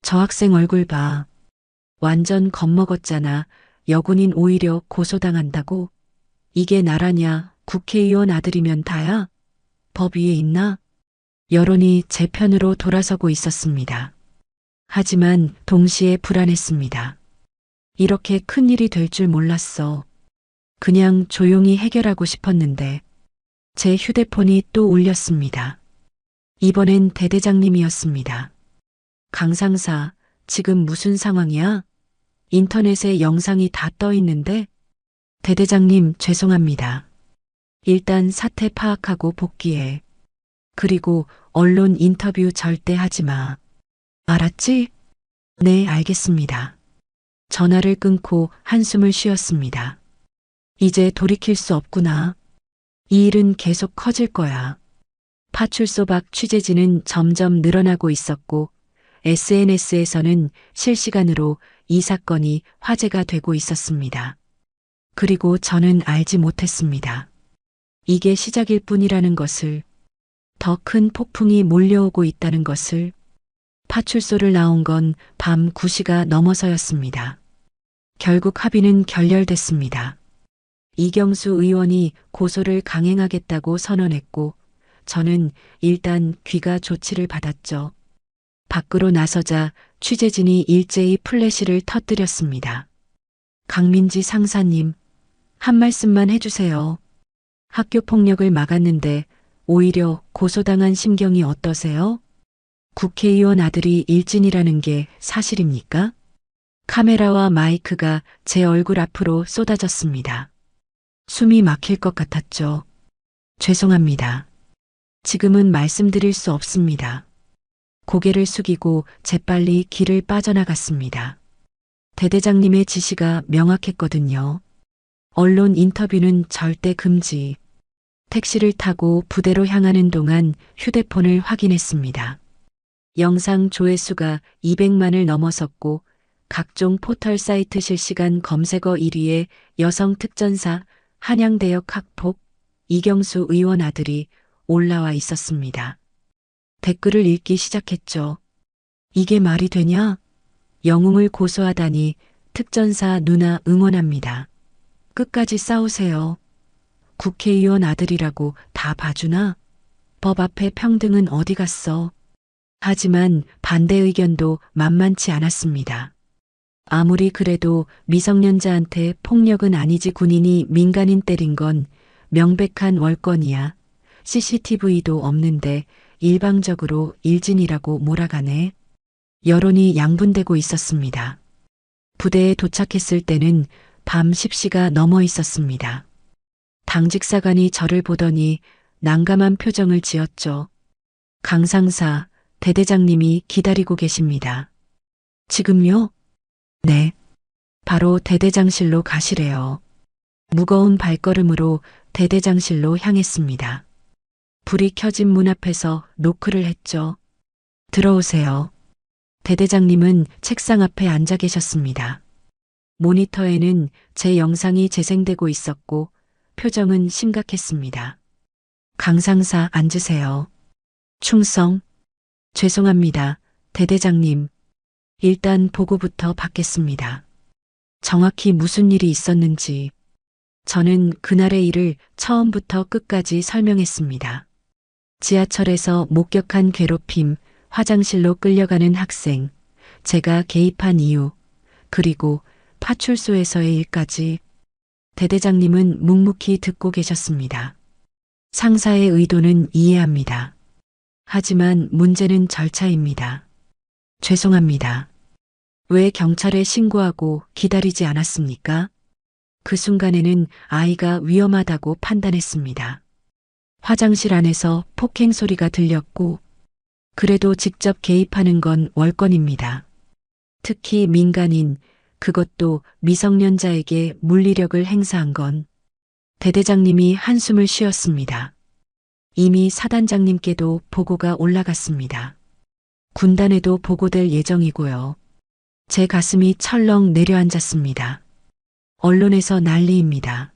저 학생 얼굴 봐. 완전 겁먹었잖아. 여군인 오히려 고소당한다고? 이게 나라냐? 국회의원 아들이면 다야? 법 위에 있나? 여론이 제 편으로 돌아서고 있었습니다. 하지만 동시에 불안했습니다. 이렇게 큰일이 될 줄 몰랐어. 그냥 조용히 해결하고 싶었는데 제 휴대폰이 또 울렸습니다. 이번엔 대대장님이었습니다. 강 상사, 지금 무슨 상황이야? 인터넷에 영상이 다 떠 있는데? 대대장님, 죄송합니다. 일단 사태 파악하고 복귀해. 그리고 언론 인터뷰 절대 하지 마. 알았지? 네, 알겠습니다. 전화를 끊고 한숨을 쉬었습니다. 이제 돌이킬 수 없구나. 이 일은 계속 커질 거야. 파출소 밖 취재진은 점점 늘어나고 있었고 SNS에서는 실시간으로 이 사건이 화제가 되고 있었습니다. 그리고 저는 알지 못했습니다. 이게 시작일 뿐이라는 것을, 더 큰 폭풍이 몰려오고 있다는 것을. 파출소를 나온 건 밤 9시가 넘어서였습니다. 결국 합의는 결렬됐습니다. 이경수 의원이 고소를 강행하겠다고 선언했고 저는 일단 귀가 조치를 받았죠. 밖으로 나서자 취재진이 일제히 플래시를 터뜨렸습니다. 강민지 상사님, 한 말씀만 해주세요. 학교폭력을 막았는데 오히려 고소당한 심경이 어떠세요? 국회의원 아들이 일진이라는 게 사실입니까? 카메라와 마이크가 제 얼굴 앞으로 쏟아졌습니다. 숨이 막힐 것 같았죠. 죄송합니다. 지금은 말씀드릴 수 없습니다. 고개를 숙이고 재빨리 길을 빠져나갔습니다. 대대장님의 지시가 명확했거든요. 언론 인터뷰는 절대 금지. 택시를 타고 부대로 향하는 동안 휴대폰을 확인했습니다. 영상 조회수가 200만을 넘어섰고 각종 포털 사이트 실시간 검색어 1위에 여성 특전사, 한양대역 학폭, 이경수 의원 아들이 올라와 있었습니다. 댓글을 읽기 시작했죠. 이게 말이 되냐? 영웅을 고소하다니 특전사 누나 응원합니다. 끝까지 싸우세요. 국회의원 아들이라고 다 봐주나? 법 앞에 평등은 어디 갔어? 하지만 반대 의견도 만만치 않았습니다. 아무리 그래도 미성년자한테 폭력은 아니지, 군인이 민간인 때린 건 명백한 월권이야. CCTV도 없는데 일방적으로 일진이라고 몰아가네. 여론이 양분되고 있었습니다. 부대에 도착했을 때는 밤 10시가 넘어 있었습니다. 당직사관이 저를 보더니 난감한 표정을 지었죠. 강상사, 대대장님이 기다리고 계십니다. 지금요? 네. 바로 대대장실로 가시래요. 무거운 발걸음으로 대대장실로 향했습니다. 불이 켜진 문 앞에서 노크를 했죠. 들어오세요. 대대장님은 책상 앞에 앉아 계셨습니다. 모니터에는 제 영상이 재생되고 있었고 표정은 심각했습니다. 강상사 앉으세요. 충성. 죄송합니다. 대대장님. 일단 보고부터 받겠습니다. 정확히 무슨 일이 있었는지 저는 그날의 일을 처음부터 끝까지 설명했습니다. 지하철에서 목격한 괴롭힘, 화장실로 끌려가는 학생, 제가 개입한 이유, 그리고 파출소에서의 일까지. 대대장님은 묵묵히 듣고 계셨습니다. 상사의 의도는 이해합니다. 하지만 문제는 절차입니다. 죄송합니다. 왜 경찰에 신고하고 기다리지 않았습니까? 그 순간에는 아이가 위험하다고 판단했습니다. 화장실 안에서 폭행 소리가 들렸고, 그래도 직접 개입하는 건 월권입니다. 특히 민간인, 그것도 미성년자에게 물리력을 행사한 건. 대대장님이 한숨을 쉬었습니다. 이미 사단장님께도 보고가 올라갔습니다. 군단에도 보고될 예정이고요. 제 가슴이 철렁 내려앉았습니다. 언론에서 난리입니다.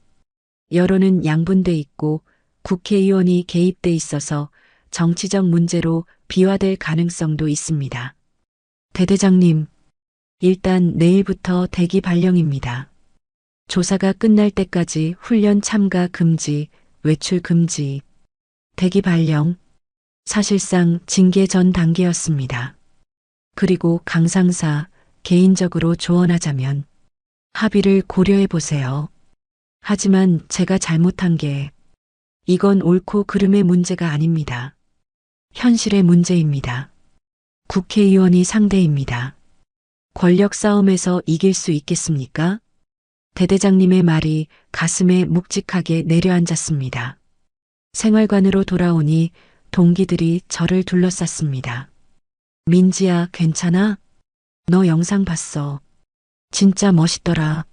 여론은 양분돼 있고 국회의원이 개입돼 있어서 정치적 문제로 비화될 가능성도 있습니다. 대대장님, 일단 내일부터 대기 발령입니다. 조사가 끝날 때까지 훈련 참가 금지, 외출 금지. 대기 발령. 사실상 징계 전 단계였습니다. 그리고 강상사, 개인적으로 조언하자면 합의를 고려해 보세요. 하지만 제가 잘못한 게 이건 옳고 그름의 문제가 아닙니다. 현실의 문제입니다. 국회의원이 상대입니다. 권력 싸움에서 이길 수 있겠습니까? 대대장님의 말이 가슴에 묵직하게 내려앉았습니다. 생활관으로 돌아오니 동기들이 저를 둘러쌌습니다. 민지야, 괜찮아? 너 영상 봤어. 진짜 멋있더라.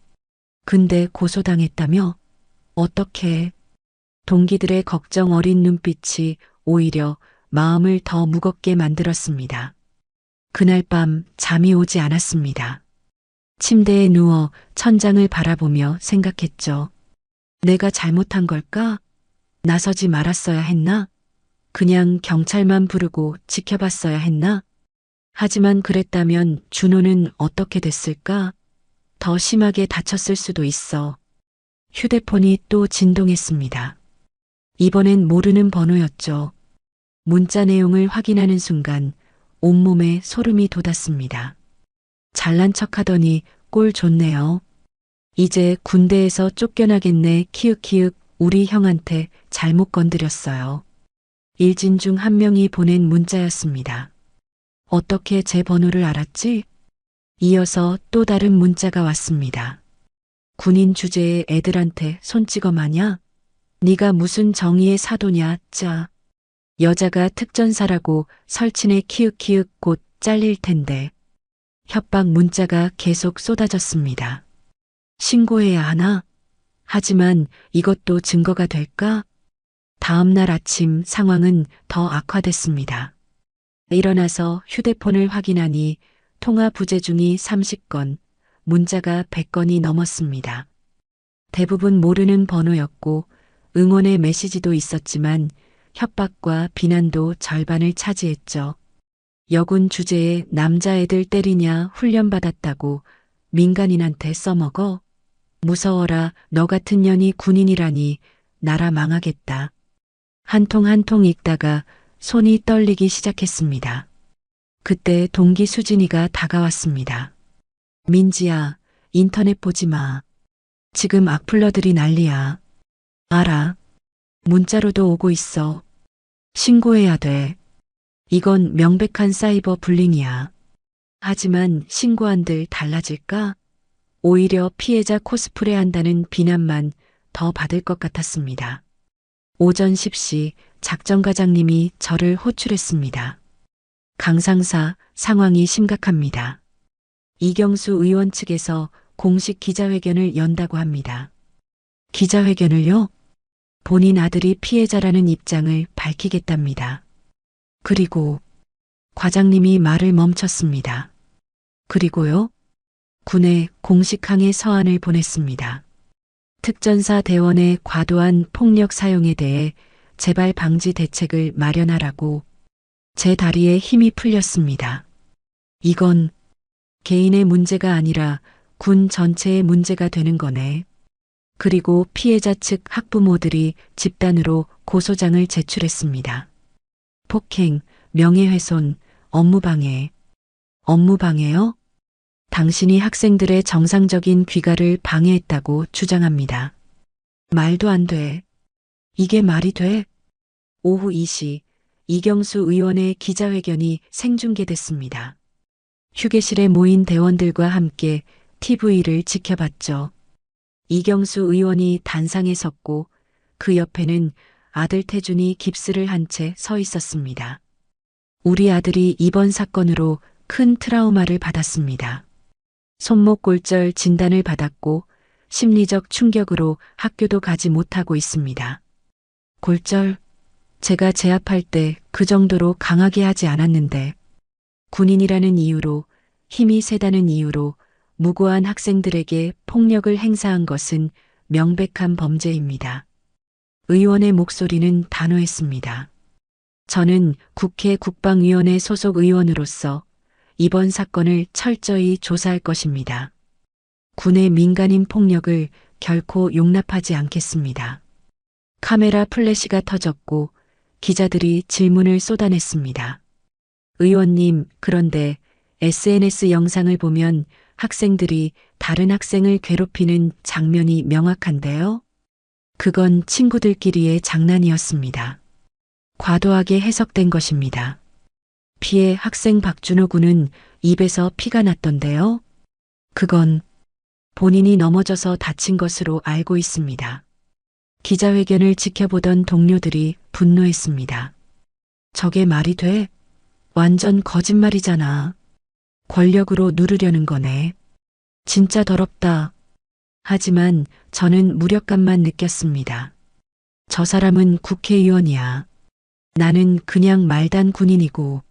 근데 고소당했다며? 어떻게? 동기들의 걱정 어린 눈빛이 오히려 마음을 더 무겁게 만들었습니다. 그날 밤 잠이 오지 않았습니다. 침대에 누워 천장을 바라보며 생각했죠. 내가 잘못한 걸까? 나서지 말았어야 했나? 그냥 경찰만 부르고 지켜봤어야 했나? 하지만 그랬다면 준호는 어떻게 됐을까? 더 심하게 다쳤을 수도 있어. 휴대폰이 또 진동했습니다. 이번엔 모르는 번호였죠. 문자 내용을 확인하는 순간 온몸에 소름이 돋았습니다. 잘난 척하더니 꼴 좋네요. 이제 군대에서 쫓겨나겠네. 키읔키읔. 우리 형한테 잘못 건드렸어요. 일진 중 한 명이 보낸 문자였습니다. 어떻게 제 번호를 알았지? 이어서 또 다른 문자가 왔습니다. 군인 주제에 애들한테 손찌검 마냐? 네가 무슨 정의의 사도냐? 짜. 여자가 특전사라고 설친에 키읔키읔 곧 잘릴 텐데. 협박 문자가 계속 쏟아졌습니다. 신고해야 하나? 하지만 이것도 증거가 될까? 다음 날 아침 상황은 더 악화됐습니다. 일어나서 휴대폰을 확인하니 통화 부재중이 30건, 문자가 100건이 넘었습니다. 대부분 모르는 번호였고 응원의 메시지도 있었지만 협박과 비난도 절반을 차지했죠. 여군 주제에 남자애들 때리냐 훈련받았다고 민간인한테 써먹어? 무서워라. 너 같은 년이 군인이라니 나라 망하겠다. 한 통 한 통 읽다가 손이 떨리기 시작했습니다. 그때 동기 수진이가 다가왔습니다. 민지야, 인터넷 보지 마. 지금 악플러들이 난리야. 알아. 문자로도 오고 있어. 신고해야 돼. 이건 명백한 사이버 불링이야. 하지만 신고한들 달라질까? 오히려 피해자 코스프레 한다는 비난만 더 받을 것 같았습니다. 오전 10시 작전과장님이 저를 호출했습니다. 강 상사, 상황이 심각합니다. 이경수 의원 측에서 공식 기자회견을 연다고 합니다. 기자회견을요? 본인 아들이 피해자라는 입장을 밝히겠답니다. 그리고 과장님이 말을 멈췄습니다. 그리고요? 군에 공식 항해 서한을 보냈습니다. 특전사 대원의 과도한 폭력 사용에 대해 재발 방지 대책을 마련하라고. 제 다리에 힘이 풀렸습니다. 이건 개인의 문제가 아니라 군 전체의 문제가 되는 거네. 그리고 피해자 측 학부모들이 집단으로 고소장을 제출했습니다. 폭행, 명예훼손, 업무방해. 업무방해요? 당신이 학생들의 정상적인 귀가를 방해했다고 주장합니다. 말도 안 돼. 이게 말이 돼? 오후 2시 이경수 의원의 기자회견이 생중계됐습니다. 휴게실에 모인 대원들과 함께 TV를 지켜봤죠. 이경수 의원이 단상에 섰고 그 옆에는 아들 태준이 깁스를 한 채 서 있었습니다. 우리 아들이 이번 사건으로 큰 트라우마를 받았습니다. 손목 골절 진단을 받았고 심리적 충격으로 학교도 가지 못하고 있습니다. 골절? 제가 제압할 때 그 정도로 강하게 하지 않았는데 군인이라는 이유로 힘이 세다는 이유로 무고한 학생들에게 폭력을 행사한 것은 명백한 범죄입니다. 의원의 목소리는 단호했습니다. 저는 국회 국방위원회 소속 의원으로서 이번 사건을 철저히 조사할 것입니다. 군의 민간인 폭력을 결코 용납하지 않겠습니다. 카메라 플래시가 터졌고 기자들이 질문을 쏟아냈습니다. 의원님, 그런데 SNS 영상을 보면 학생들이 다른 학생을 괴롭히는 장면이 명확한데요? 그건 친구들끼리의 장난이었습니다. 과도하게 해석된 것입니다. 피해 학생 박준호 군은 입에서 피가 났던데요? 그건 본인이 넘어져서 다친 것으로 알고 있습니다. 기자회견을 지켜보던 동료들이 분노했습니다. 저게 말이 돼? 완전 거짓말이잖아. 권력으로 누르려는 거네. 진짜 더럽다. 하지만 저는 무력감만 느꼈습니다. 저 사람은 국회의원이야. 나는 그냥 말단 군인이고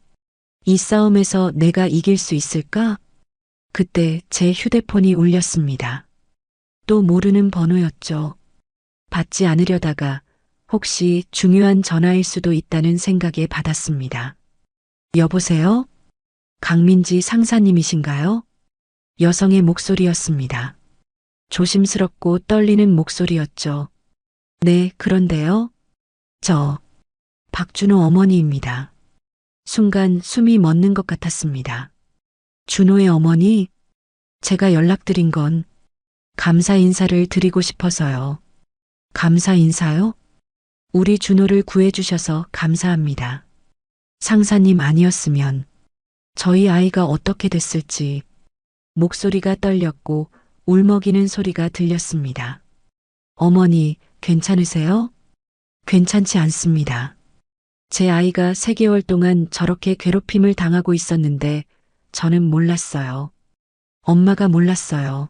이 싸움에서 내가 이길 수 있을까? 그때 제 휴대폰이 울렸습니다. 또 모르는 번호였죠. 받지 않으려다가 혹시 중요한 전화일 수도 있다는 생각에 받았습니다. 여보세요? 강민지 상사님이신가요? 여성의 목소리였습니다. 조심스럽고 떨리는 목소리였죠. 네, 그런데요. 저 박준호 어머니입니다. 순간 숨이 멎는 것 같았습니다. 준호의 어머니? 제가 연락드린 건 감사 인사를 드리고 싶어서요. 감사 인사요? 우리 준호를 구해주셔서 감사합니다. 상사님 아니었으면 저희 아이가 어떻게 됐을지. 목소리가 떨렸고 울먹이는 소리가 들렸습니다. 어머니, 괜찮으세요? 괜찮지 않습니다. 제 아이가 3개월 동안 저렇게 괴롭힘을 당하고 있었는데 저는 몰랐어요. 엄마가 몰랐어요.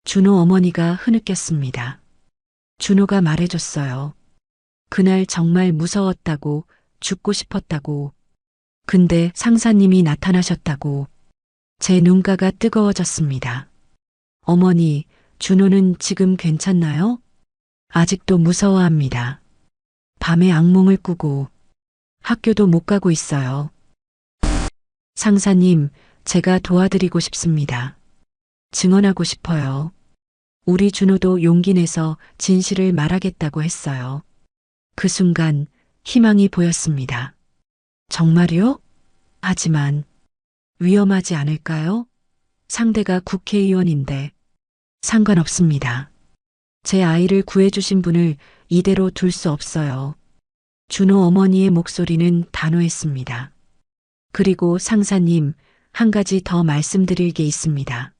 준호 어머니가 흐느꼈습니다. 준호가 말해줬어요. 그날 정말 무서웠다고, 죽고 싶었다고. 근데 상사님이 나타나셨다고. 제 눈가가 뜨거워졌습니다. 어머니, 준호는 지금 괜찮나요? 아직도 무서워합니다. 밤에 악몽을 꾸고 학교도 못 가고 있어요. 상사님, 제가 도와드리고 싶습니다. 증언하고 싶어요. 우리 준호도 용기 내서 진실을 말하겠다고 했어요. 그 순간 희망이 보였습니다. 정말요? 하지만 위험하지 않을까요? 상대가 국회의원인데. 상관없습니다. 제 아이를 구해주신 분을 이대로 둘 수 없어요. 준호 어머니의 목소리는 단호했습니다. 그리고 상사님, 한 가지 더 말씀드릴 게 있습니다.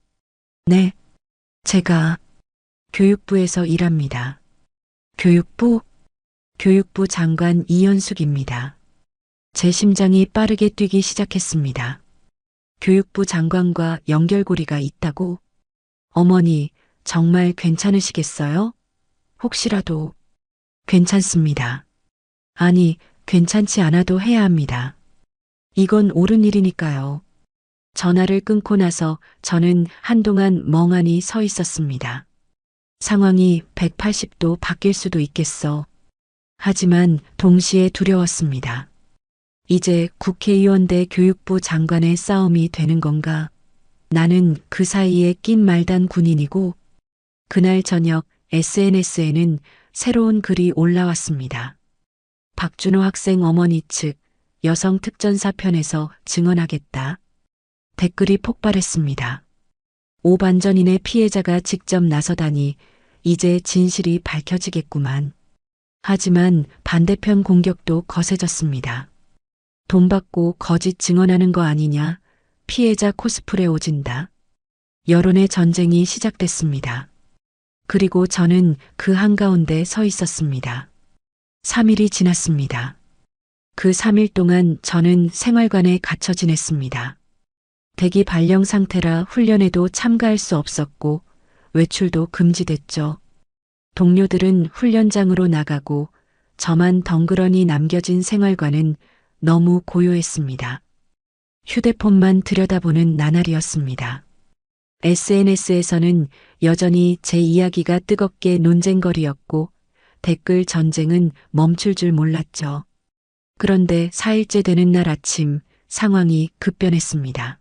네, 제가 교육부에서 일합니다. 교육부? 교육부 장관 이현숙입니다. 제 심장이 빠르게 뛰기 시작했습니다. 교육부 장관과 연결고리가 있다고? 어머니, 정말 괜찮으시겠어요? 혹시라도 괜찮습니다. 아니, 괜찮지 않아도 해야 합니다. 이건 옳은 일이니까요. 전화를 끊고 나서 저는 한동안 멍하니 서 있었습니다. 상황이 180도 바뀔 수도 있겠어. 하지만 동시에 두려웠습니다. 이제 국회의원 대 교육부 장관의 싸움이 되는 건가? 나는 그 사이에 낀 말단 군인이고, 그날 저녁 SNS에는 새로운 글이 올라왔습니다. 박준호 학생 어머니 측 여성 특전사 편에서 증언하겠다. 댓글이 폭발했습니다. 오반전인의 피해자가 직접 나서다니 이제 진실이 밝혀지겠구만. 하지만 반대편 공격도 거세졌습니다. 돈 받고 거짓 증언하는 거 아니냐? 피해자 코스프레 오진다. 여론의 전쟁이 시작됐습니다. 그리고 저는 그 한가운데 서 있었습니다. 3일이 지났습니다. 그 3일 동안 저는 생활관에 갇혀 지냈습니다. 대기 발령 상태라 훈련에도 참가할 수 없었고 외출도 금지됐죠. 동료들은 훈련장으로 나가고 저만 덩그러니 남겨진 생활관은 너무 고요했습니다. 휴대폰만 들여다보는 나날이었습니다. SNS에서는 여전히 제 이야기가 뜨겁게 논쟁거리였고 댓글 전쟁은 멈출 줄 몰랐죠. 그런데 4일째 되는 날 아침 상황이 급변했습니다.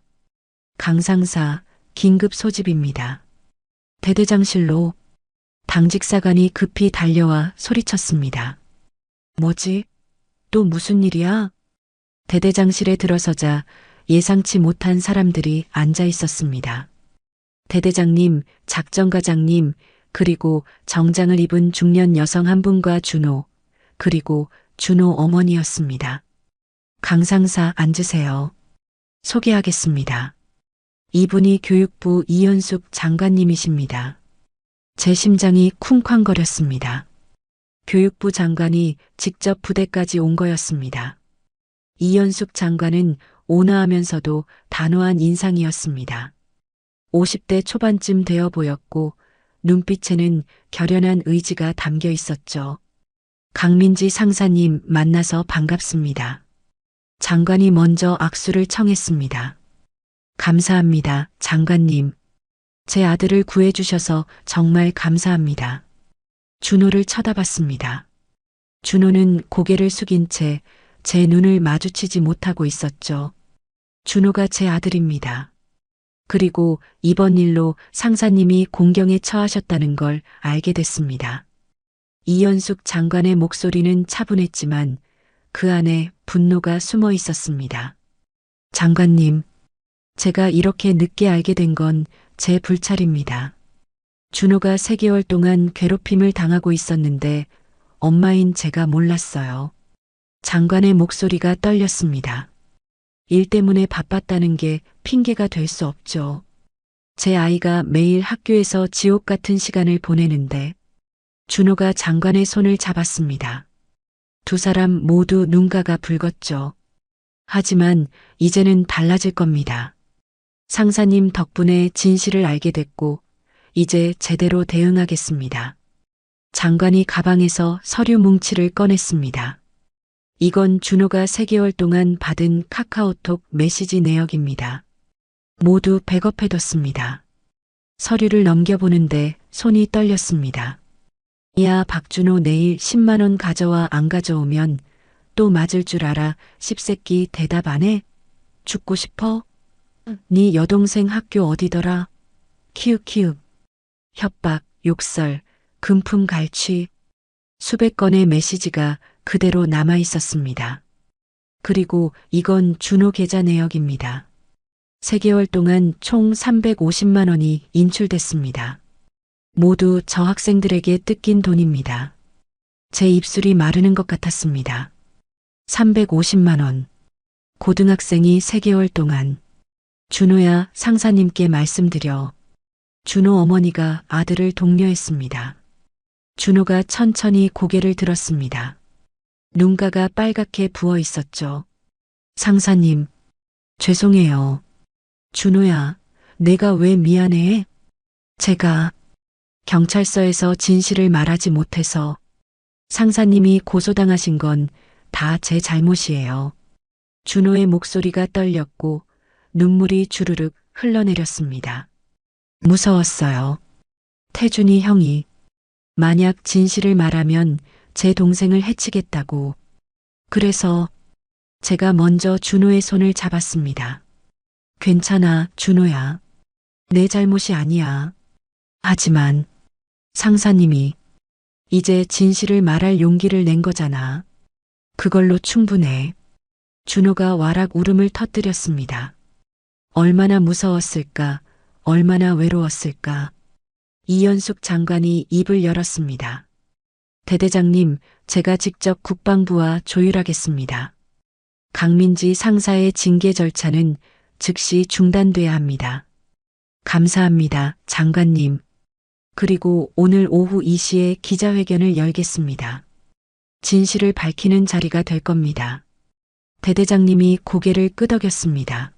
강상사 긴급 소집입니다. 대대장실로 당직사관이 급히 달려와 소리쳤습니다. 뭐지? 또 무슨 일이야? 대대장실에 들어서자 예상치 못한 사람들이 앉아 있었습니다. 대대장님, 작전과장님, 그리고 정장을 입은 중년 여성 한 분과 준호, 그리고 준호 어머니였습니다. 강상사 앉으세요. 소개하겠습니다. 이분이 교육부 이현숙 장관님이십니다. 제 심장이 쿵쾅거렸습니다. 교육부 장관이 직접 부대까지 온 거였습니다. 이현숙 장관은 온화하면서도 단호한 인상이었습니다. 50대 초반쯤 되어 보였고 눈빛에는 결연한 의지가 담겨 있었죠. 강민지 상사님 만나서 반갑습니다. 장관이 먼저 악수를 청했습니다. 감사합니다, 장관님. 제 아들을 구해주셔서 정말 감사합니다. 준호를 쳐다봤습니다. 준호는 고개를 숙인 채 제 눈을 마주치지 못하고 있었죠. 준호가 제 아들입니다. 그리고 이번 일로 상사님이 공경에 처하셨다는 걸 알게 됐습니다. 이현숙 장관의 목소리는 차분했지만 그 안에 분노가 숨어 있었습니다. 장관님, 제가 이렇게 늦게 알게 된 건 제 불찰입니다. 준호가 3개월 동안 괴롭힘을 당하고 있었는데 엄마인 제가 몰랐어요. 장관의 목소리가 떨렸습니다. 일 때문에 바빴다는 게 핑계가 될 수 없죠. 제 아이가 매일 학교에서 지옥 같은 시간을 보내는데 준호가 장관의 손을 잡았습니다. 두 사람 모두 눈가가 붉었죠. 하지만 이제는 달라질 겁니다. 상사님 덕분에 진실을 알게 됐고 이제 제대로 대응하겠습니다. 장관이 가방에서 서류 뭉치를 꺼냈습니다. 이건 준호가 3개월 동안 받은 카카오톡 메시지 내역입니다. 모두 백업해뒀습니다. 서류를 넘겨보는데 손이 떨렸습니다. 야, 박준호 내일 10만 원 가져와. 안 가져오면 또 맞을 줄 알아. 씹새끼 대답 안 해? 죽고 싶어? 네 여동생 학교 어디더라? 키읔키읔. 협박, 욕설, 금품 갈취. 수백 건의 메시지가 그대로 남아 있었습니다. 그리고 이건 준호 계좌 내역입니다. 3개월 동안 총 350만 원이 인출됐습니다. 모두 저 학생들에게 뜯긴 돈입니다. 제 입술이 마르는 것 같았습니다. 350만 원. 고등학생이 3개월 동안. 준호야, 상사님께 말씀드려. 준호 어머니가 아들을 독려했습니다. 준호가 천천히 고개를 들었습니다. 눈가가 빨갛게 부어 있었죠. 상사님, 죄송해요. 준호야, 내가 왜 미안해? 제가 경찰서에서 진실을 말하지 못해서 상사님이 고소당하신 건 다 제 잘못이에요. 준호의 목소리가 떨렸고 눈물이 주르륵 흘러내렸습니다. 무서웠어요. 태준이 형이 만약 진실을 말하면 제 동생을 해치겠다고. 그래서 제가 먼저 준호의 손을 잡았습니다. 괜찮아, 준호야. 내 잘못이 아니야. 하지만 상사님이 이제 진실을 말할 용기를 낸 거잖아. 그걸로 충분해. 준호가 와락 울음을 터뜨렸습니다. 얼마나 무서웠을까, 얼마나 외로웠을까. 이연숙 장관이 입을 열었습니다. 대대장님, 제가 직접 국방부와 조율하겠습니다. 강민지 상사의 징계 절차는 즉시 중단돼야 합니다. 감사합니다, 장관님. 그리고 오늘 오후 2시에 기자회견을 열겠습니다. 진실을 밝히는 자리가 될 겁니다. 대대장님이 고개를 끄덕였습니다.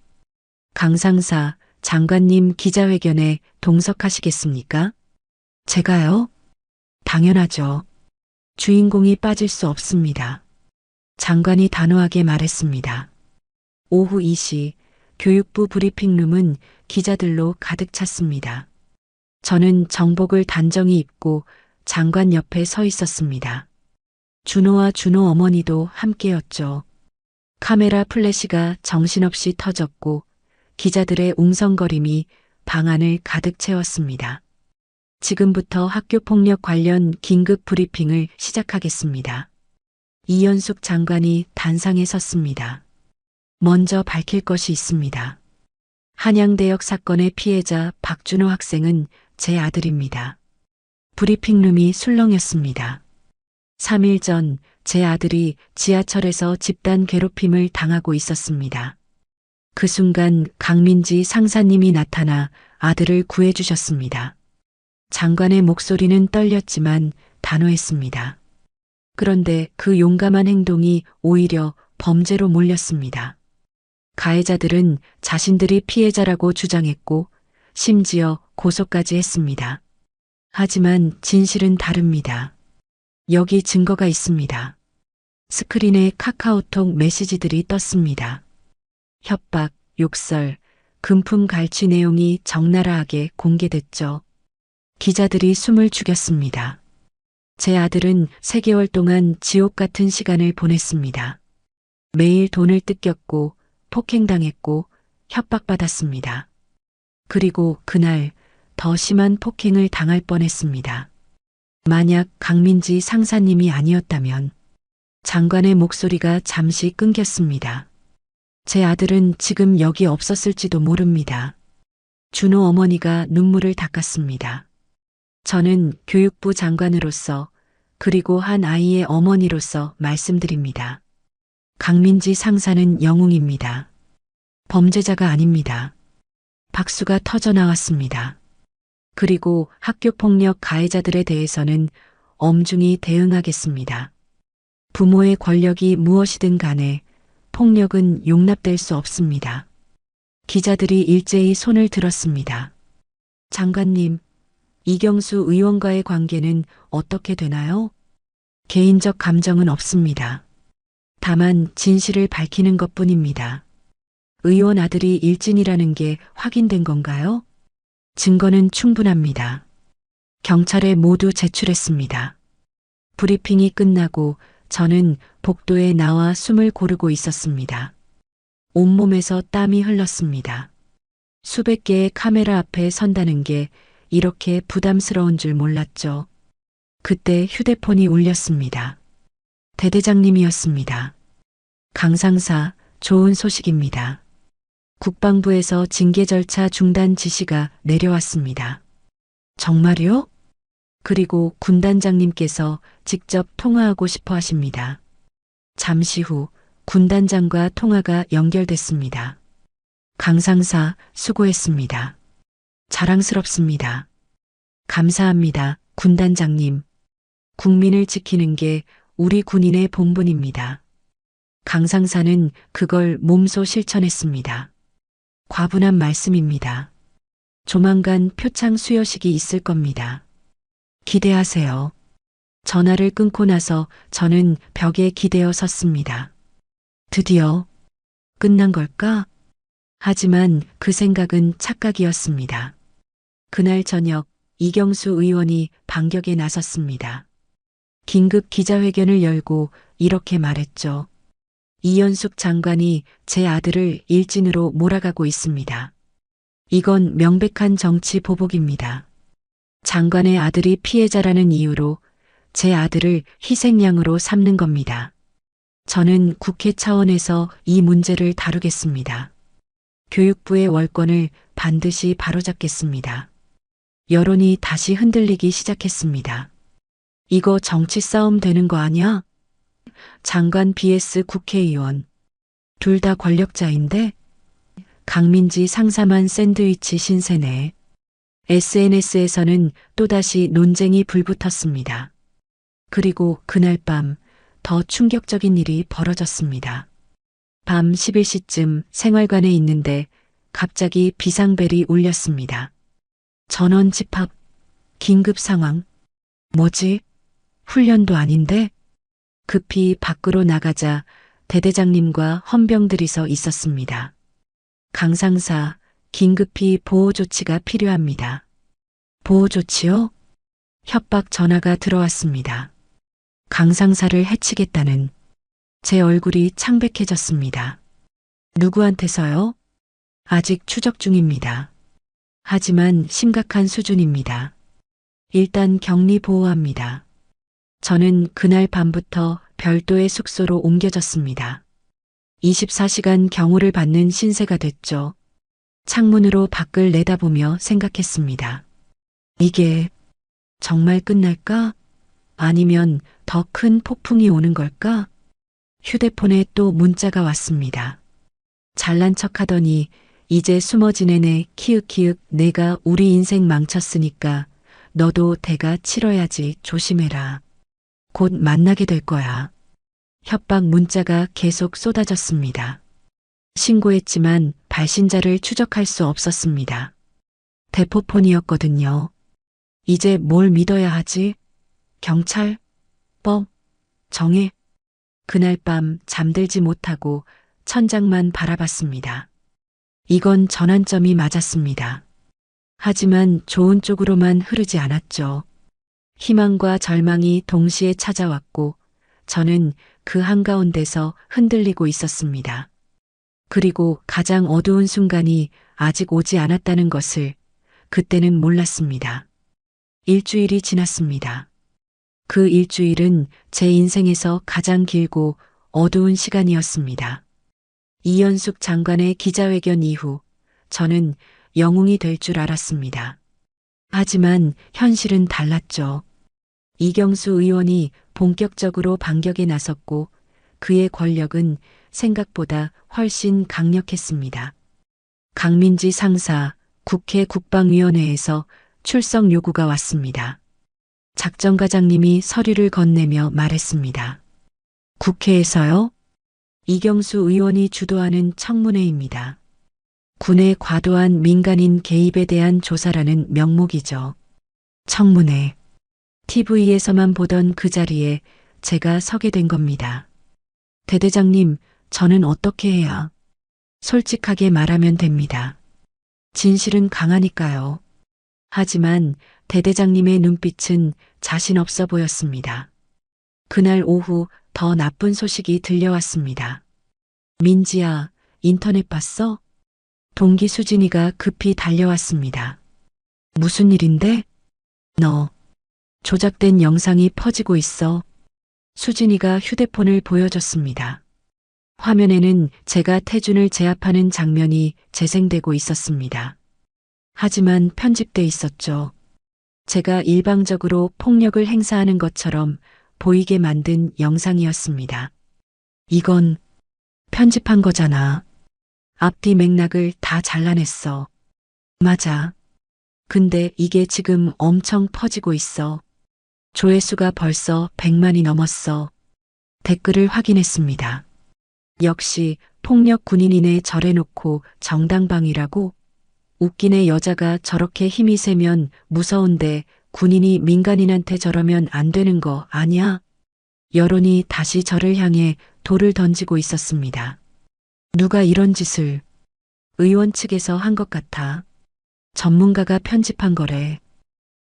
강상사, 장관님 기자회견에 동석하시겠습니까? 제가요? 당연하죠. 주인공이 빠질 수 없습니다. 장관이 단호하게 말했습니다. 오후 2시 교육부 브리핑룸은 기자들로 가득 찼습니다. 저는 정복을 단정히 입고 장관 옆에 서 있었습니다. 준호와 준호 어머니도 함께였죠. 카메라 플래시가 정신없이 터졌고 기자들의 웅성거림이 방 안을 가득 채웠습니다. 지금부터 학교폭력 관련 긴급 브리핑을 시작하겠습니다. 이연숙 장관이 단상에 섰습니다. 먼저 밝힐 것이 있습니다. 한양대역 사건의 피해자 박준호 학생은 제 아들입니다. 브리핑룸이 술렁였습니다. 3일 전 제 아들이 지하철에서 집단 괴롭힘을 당하고 있었습니다. 그 순간 강민지 상사님이 나타나 아들을 구해주셨습니다. 장관의 목소리는 떨렸지만 단호했습니다. 그런데 그 용감한 행동이 오히려 범죄로 몰렸습니다. 가해자들은 자신들이 피해자라고 주장했고 심지어 고소까지 했습니다. 하지만 진실은 다릅니다. 여기 증거가 있습니다. 스크린에 카카오톡 메시지들이 떴습니다. 협박, 욕설, 금품 갈취 내용이 적나라하게 공개됐죠. 기자들이 숨을 죽였습니다. 제 아들은 3개월 동안 지옥 같은 시간을 보냈습니다. 매일 돈을 뜯겼고 폭행당했고 협박받았습니다. 그리고 그날 더 심한 폭행을 당할 뻔했습니다. 만약 강민지 상사님이 아니었다면 장관의 목소리가 잠시 끊겼습니다. 제 아들은 지금 여기 없었을지도 모릅니다. 준호 어머니가 눈물을 닦았습니다. 저는 교육부 장관으로서 그리고 한 아이의 어머니로서 말씀드립니다. 강민지 상사는 영웅입니다. 범죄자가 아닙니다. 박수가 터져 나왔습니다. 그리고 학교폭력 가해자들에 대해서는 엄중히 대응하겠습니다. 부모의 권력이 무엇이든 간에 폭력은 용납될 수 없습니다. 기자들이 일제히 손을 들었습니다. 장관님, 이경수 의원과의 관계는 어떻게 되나요? 개인적 감정은 없습니다. 다만 진실을 밝히는 것뿐입니다. 의원 아들이 일진이라는 게 확인된 건가요? 증거는 충분합니다. 경찰에 모두 제출했습니다. 브리핑이 끝나고 저는 복도에 나와 숨을 고르고 있었습니다. 온몸에서 땀이 흘렀습니다. 수백 개의 카메라 앞에 선다는 게 이렇게 부담스러운 줄 몰랐죠. 그때 휴대폰이 울렸습니다. 대대장님이었습니다. 강상사, 좋은 소식입니다. 국방부에서 징계 절차 중단 지시가 내려왔습니다. 정말요? 그리고 군단장님께서 직접 통화하고 싶어 하십니다. 잠시 후 군단장과 통화가 연결됐습니다. 강상사 수고했습니다. 자랑스럽습니다. 감사합니다, 군단장님. 국민을 지키는 게 우리 군인의 본분입니다. 강상사는 그걸 몸소 실천했습니다. 과분한 말씀입니다. 조만간 표창 수여식이 있을 겁니다. 기대하세요. 전화를 끊고 나서 저는 벽에 기대어 섰습니다. 드디어 끝난 걸까? 하지만 그 생각은 착각이었습니다. 그날 저녁 이경수 의원이 반격에 나섰습니다. 긴급 기자회견을 열고 이렇게 말했죠. 이현숙 장관이 제 아들을 일진으로 몰아가고 있습니다. 이건 명백한 정치 보복입니다. 장관의 아들이 피해자라는 이유로 제 아들을 희생양으로 삼는 겁니다. 저는 국회 차원에서 이 문제를 다루겠습니다. 교육부의 월권을 반드시 바로잡겠습니다. 여론이 다시 흔들리기 시작했습니다. 이거 정치 싸움 되는 거 아니야? 장관 vs 국회의원. 둘 다 권력자인데? 강민지 상사만 샌드위치 신세네. SNS에서는 또다시 논쟁이 불붙었습니다. 그리고 그날 밤 더 충격적인 일이 벌어졌습니다. 밤 11시쯤 생활관에 있는데 갑자기 비상벨이 울렸습니다. 전원 집합, 긴급 상황. 뭐지? 훈련도 아닌데? 급히 밖으로 나가자 대대장님과 헌병들이 서 있었습니다. 강상사, 긴급히 보호 조치가 필요합니다. 보호 조치요? 협박 전화가 들어왔습니다. 강상사를 해치겠다는. 제 얼굴이 창백해졌습니다. 누구한테서요? 아직 추적 중입니다. 하지만 심각한 수준입니다. 일단 격리 보호합니다. 저는 그날 밤부터 별도의 숙소로 옮겨졌습니다. 24시간 경호를 받는 신세가 됐죠. 창문으로 밖을 내다보며 생각했습니다. 이게 정말 끝날까? 아니면 더 큰 폭풍이 오는 걸까? 휴대폰에 또 문자가 왔습니다. 잘난 척 하더니 이제 숨어 지내네. 키읔키읔. 내가 우리 인생 망쳤으니까 너도 대가 치러야지. 조심해라. 곧 만나게 될 거야. 협박 문자가 계속 쏟아졌습니다. 신고했지만 발신자를 추적할 수 없었습니다. 대포폰이었거든요. 이제 뭘 믿어야 하지? 경찰? 법? 정해? 그날 밤 잠들지 못하고 천장만 바라봤습니다. 이건 전환점이 맞았습니다. 하지만 좋은 쪽으로만 흐르지 않았죠. 희망과 절망이 동시에 찾아왔고 저는 그 한가운데서 흔들리고 있었습니다. 그리고 가장 어두운 순간이 아직 오지 않았다는 것을 그때는 몰랐습니다. 일주일이 지났습니다. 그 일주일은 제 인생에서 가장 길고 어두운 시간이었습니다. 이현숙 장관의 기자회견 이후 저는 영웅이 될 줄 알았습니다. 하지만 현실은 달랐죠. 이경수 의원이 본격적으로 반격에 나섰고 그의 권력은 생각보다 훨씬 강력했습니다. 강민지 상사 국회 국방위원회에서 출석 요구가 왔습니다. 작전과장님이 서류를 건네며 말했습니다. 국회에서요? 이경수 의원이 주도하는 청문회입니다. 군의 과도한 민간인 개입에 대한 조사라는 명목이죠. 청문회. TV에서만 보던 그 자리에 제가 서게 된 겁니다. 대대장님, 저는 어떻게 해야? 솔직하게 말하면 됩니다. 진실은 강하니까요. 하지만 대대장님의 눈빛은 자신 없어 보였습니다. 그날 오후 더 나쁜 소식이 들려왔습니다. 민지야, 인터넷 봤어? 동기 수진이가 급히 달려왔습니다. 무슨 일인데? 너. 조작된 영상이 퍼지고 있어. 수진이가 휴대폰을 보여줬습니다. 화면에는 제가 태준을 제압하는 장면이 재생되고 있었습니다. 하지만 편집돼 있었죠. 제가 일방적으로 폭력을 행사하는 것처럼 보이게 만든 영상이었습니다. 이건 편집한 거잖아. 앞뒤 맥락을 다 잘라냈어. 맞아. 근데 이게 지금 엄청 퍼지고 있어. 조회수가 벌써 100만이 넘었어. 댓글을 확인했습니다. 역시 폭력 군인이네 절해놓고 정당방위라고? 웃기네. 여자가 저렇게 힘이 세면 무서운데 군인이 민간인한테 저러면 안 되는 거 아니야? 여론이 다시 저를 향해 돌을 던지고 있었습니다. 누가 이런 짓을? 의원 측에서 한 것 같아. 전문가가 편집한 거래.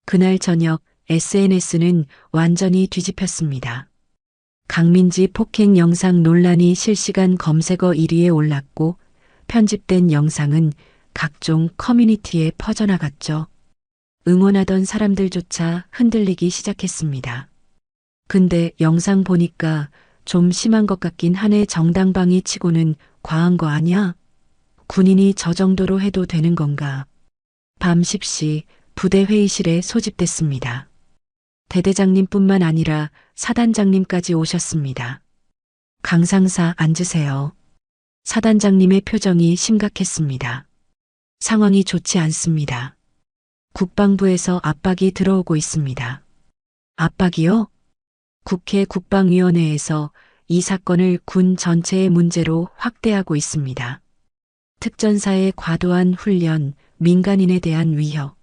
그날 저녁 SNS는 완전히 뒤집혔습니다. 강민지 폭행 영상 논란이 실시간 검색어 1위에 올랐고 편집된 영상은 각종 커뮤니티에 퍼져나갔죠. 응원하던 사람들조차 흔들리기 시작했습니다. 근데 영상 보니까 좀 심한 것 같긴 하네. 정당방위 치고는 과한 거 아니야? 군인이 저 정도로 해도 되는 건가? 밤 10시 부대 회의실에 소집됐습니다. 대대장님뿐만 아니라 사단장님까지 오셨습니다. 강 상사 앉으세요. 사단장님의 표정이 심각했습니다. 상황이 좋지 않습니다. 국방부에서 압박이 들어오고 있습니다. 압박이요? 국회 국방위원회에서 이 사건을 군 전체의 문제로 확대하고 있습니다. 특전사의 과도한 훈련, 민간인에 대한 위협.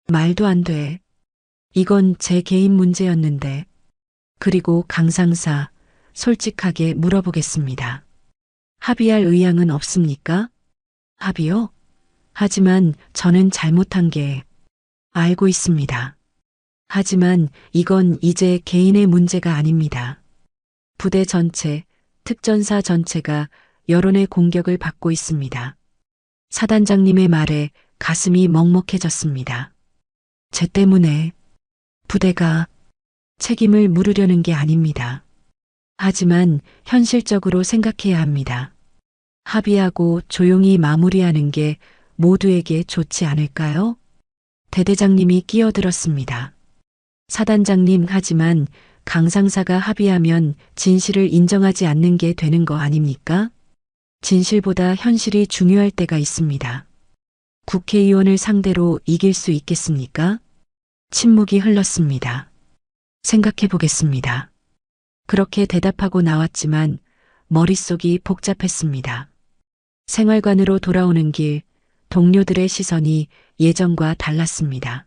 말도 안 돼. 이건 제 개인 문제였는데. 그리고 강 상사, 솔직하게 물어보겠습니다. 합의할 의향은 없습니까? 합의요? 하지만 저는 잘못한 게 알고 있습니다. 하지만 이건 이제 개인의 문제가 아닙니다. 부대 전체, 특전사 전체가 여론의 공격을 받고 있습니다. 사단장님의 말에 가슴이 먹먹해졌습니다. 제 때문에 부대가 책임을 물으려는 게 아닙니다. 하지만 현실적으로 생각해야 합니다. 합의하고 조용히 마무리하는 게 모두에게 좋지 않을까요? 대대장님이 끼어들었습니다. 사단장님, 하지만 강 상사가 합의하면 진실을 인정하지 않는 게 되는 거 아닙니까? 진실보다 현실이 중요할 때가 있습니다. 국회의원을 상대로 이길 수 있겠습니까? 침묵이 흘렀습니다. 생각해 보겠습니다. 그렇게 대답하고 나왔지만 머릿속이 복잡했습니다. 생활관으로 돌아오는 길, 동료들의 시선이 예전과 달랐습니다.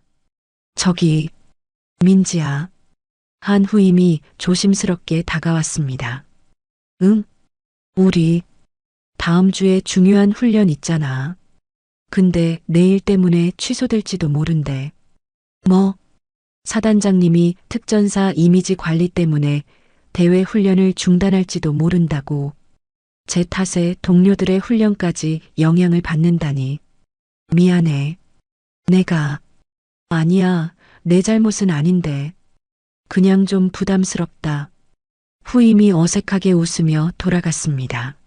저기, 민지야. 한 후임이 조심스럽게 다가왔습니다. 응? 우리 다음 주에 중요한 훈련 있잖아. 근데 내일 때문에 취소될지도 모른대. 뭐? 사단장님이 특전사 이미지 관리 때문에 대회 훈련을 중단할지도 모른다고. 제 탓에 동료들의 훈련까지 영향을 받는다니. 미안해. 내가. 아니야, 내 잘못은 아닌데. 그냥 좀 부담스럽다. 후임이 어색하게 웃으며 돌아갔습니다.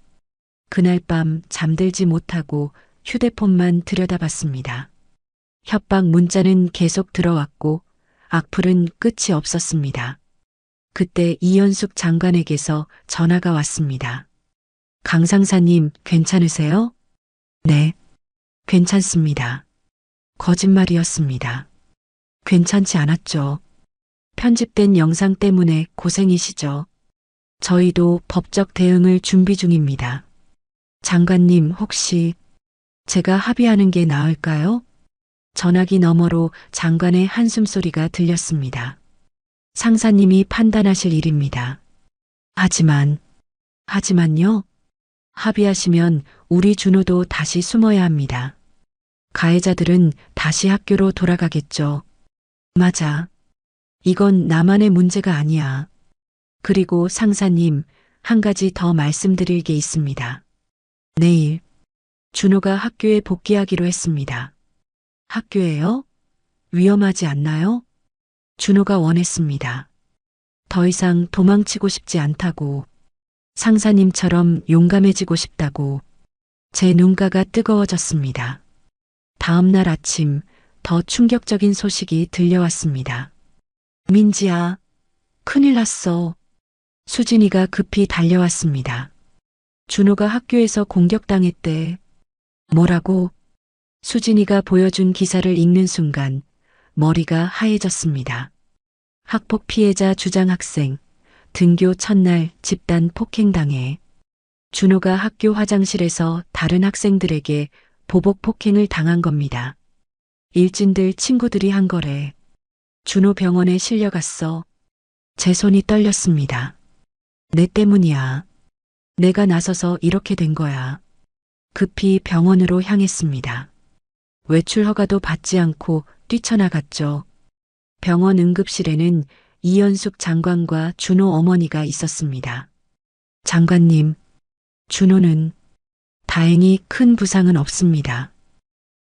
그날 밤 잠들지 못하고 휴대폰만 들여다봤습니다. 협박 문자는 계속 들어왔고 악플은 끝이 없었습니다. 그때 이현숙 장관에게서 전화가 왔습니다. 강 상사님, 괜찮으세요? 네, 괜찮습니다. 거짓말이었습니다. 괜찮지 않았죠. 편집된 영상 때문에 고생이시죠. 저희도 법적 대응을 준비 중입니다. 장관님, 혹시 제가 합의하는 게 나을까요? 전화기 너머로 장관의 한숨소리가 들렸습니다. 상사님이 판단하실 일입니다. 하지만요? 합의하시면 우리 준호도 다시 숨어야 합니다. 가해자들은 다시 학교로 돌아가겠죠. 맞아. 이건 나만의 문제가 아니야. 그리고 상사님, 한 가지 더 말씀드릴 게 있습니다. 내일 준호가 학교에 복귀하기로 했습니다. 학교에요? 위험하지 않나요? 준호가 원했습니다. 더 이상 도망치고 싶지 않다고. 상사님처럼 용감해지고 싶다고. 제 눈가가 뜨거워졌습니다. 다음 날 아침 더 충격적인 소식이 들려왔습니다. 민지야, 큰일 났어. 수진이가 급히 달려왔습니다. 준호가 학교에서 공격당했대. 뭐라고? 수진이가 보여준 기사를 읽는 순간 머리가 하얘졌습니다. 학폭 피해자 주장 학생, 등교 첫날 집단 폭행당해. 준호가 학교 화장실에서 다른 학생들에게 보복 폭행을 당한 겁니다. 일진들 친구들이 한 거래. 준호 병원에 실려갔어. 제 손이 떨렸습니다. 내 때문이야. 내가 나서서 이렇게 된 거야. 급히 병원으로 향했습니다. 외출 허가도 받지 않고 뛰쳐나갔죠. 병원 응급실에는 이연숙 장관과 준호 어머니가 있었습니다. 장관님, 준호는 다행히 큰 부상은 없습니다.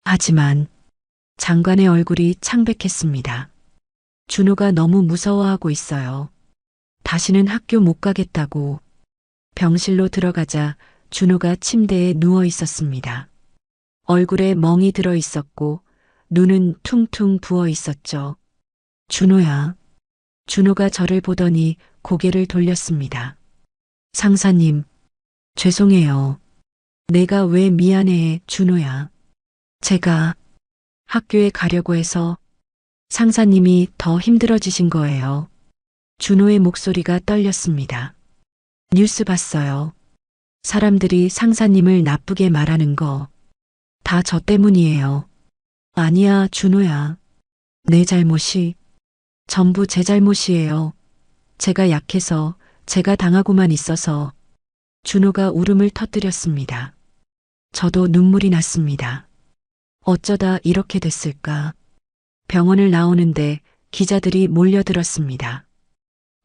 하지만 장관의 얼굴이 창백했습니다. 준호가 너무 무서워하고 있어요. 다시는 학교 못 가겠다고. 병실로 들어가자 준호가 침대에 누워 있었습니다. 얼굴에 멍이 들어 있었고 눈은 퉁퉁 부어 있었죠. 준호야. 준호가 저를 보더니 고개를 돌렸습니다. 상사님, 죄송해요. 내가 왜 미안해, 준호야. 제가 학교에 가려고 해서 상사님이 더 힘들어지신 거예요. 준호의 목소리가 떨렸습니다. 뉴스 봤어요. 사람들이 상사님을 나쁘게 말하는 거 다 저 때문이에요. 아니야, 준호야. 내 잘못이 전부 제 잘못이에요. 제가 약해서 제가 당하고만 있어서. 준호가 울음을 터뜨렸습니다. 저도 눈물이 났습니다. 어쩌다 이렇게 됐을까? 병원을 나오는데 기자들이 몰려들었습니다.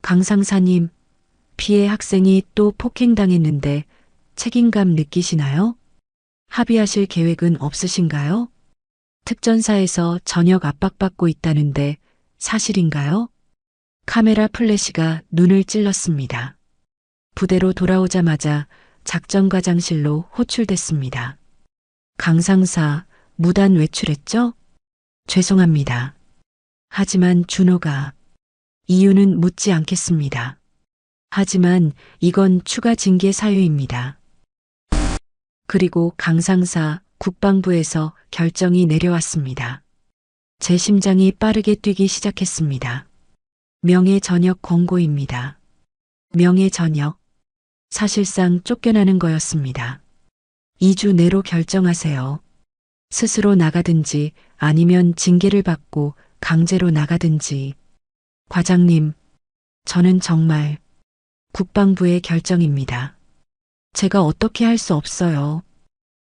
강 상사님, 피해 학생이 또 폭행당했는데 책임감 느끼시나요? 합의하실 계획은 없으신가요? 특전사에서 전역 압박받고 있다는데 사실인가요? 카메라 플래시가 눈을 찔렀습니다. 부대로 돌아오자마자 작전과장실로 호출됐습니다. 강 상사, 무단 외출했죠? 죄송합니다. 하지만 준호가 이유는 묻지 않겠습니다. 하지만 이건 추가 징계 사유입니다. 그리고 강 상사 국방부에서 결정이 내려왔습니다. 제 심장이 빠르게 뛰기 시작했습니다. 명예 전역 권고입니다. 명예 전역. 사실상 쫓겨나는 거였습니다. 2주 내로 결정하세요. 스스로 나가든지 아니면 징계를 받고 강제로 나가든지. 과장님, 저는 정말 국방부의 결정입니다. 제가 어떻게 할 수 없어요.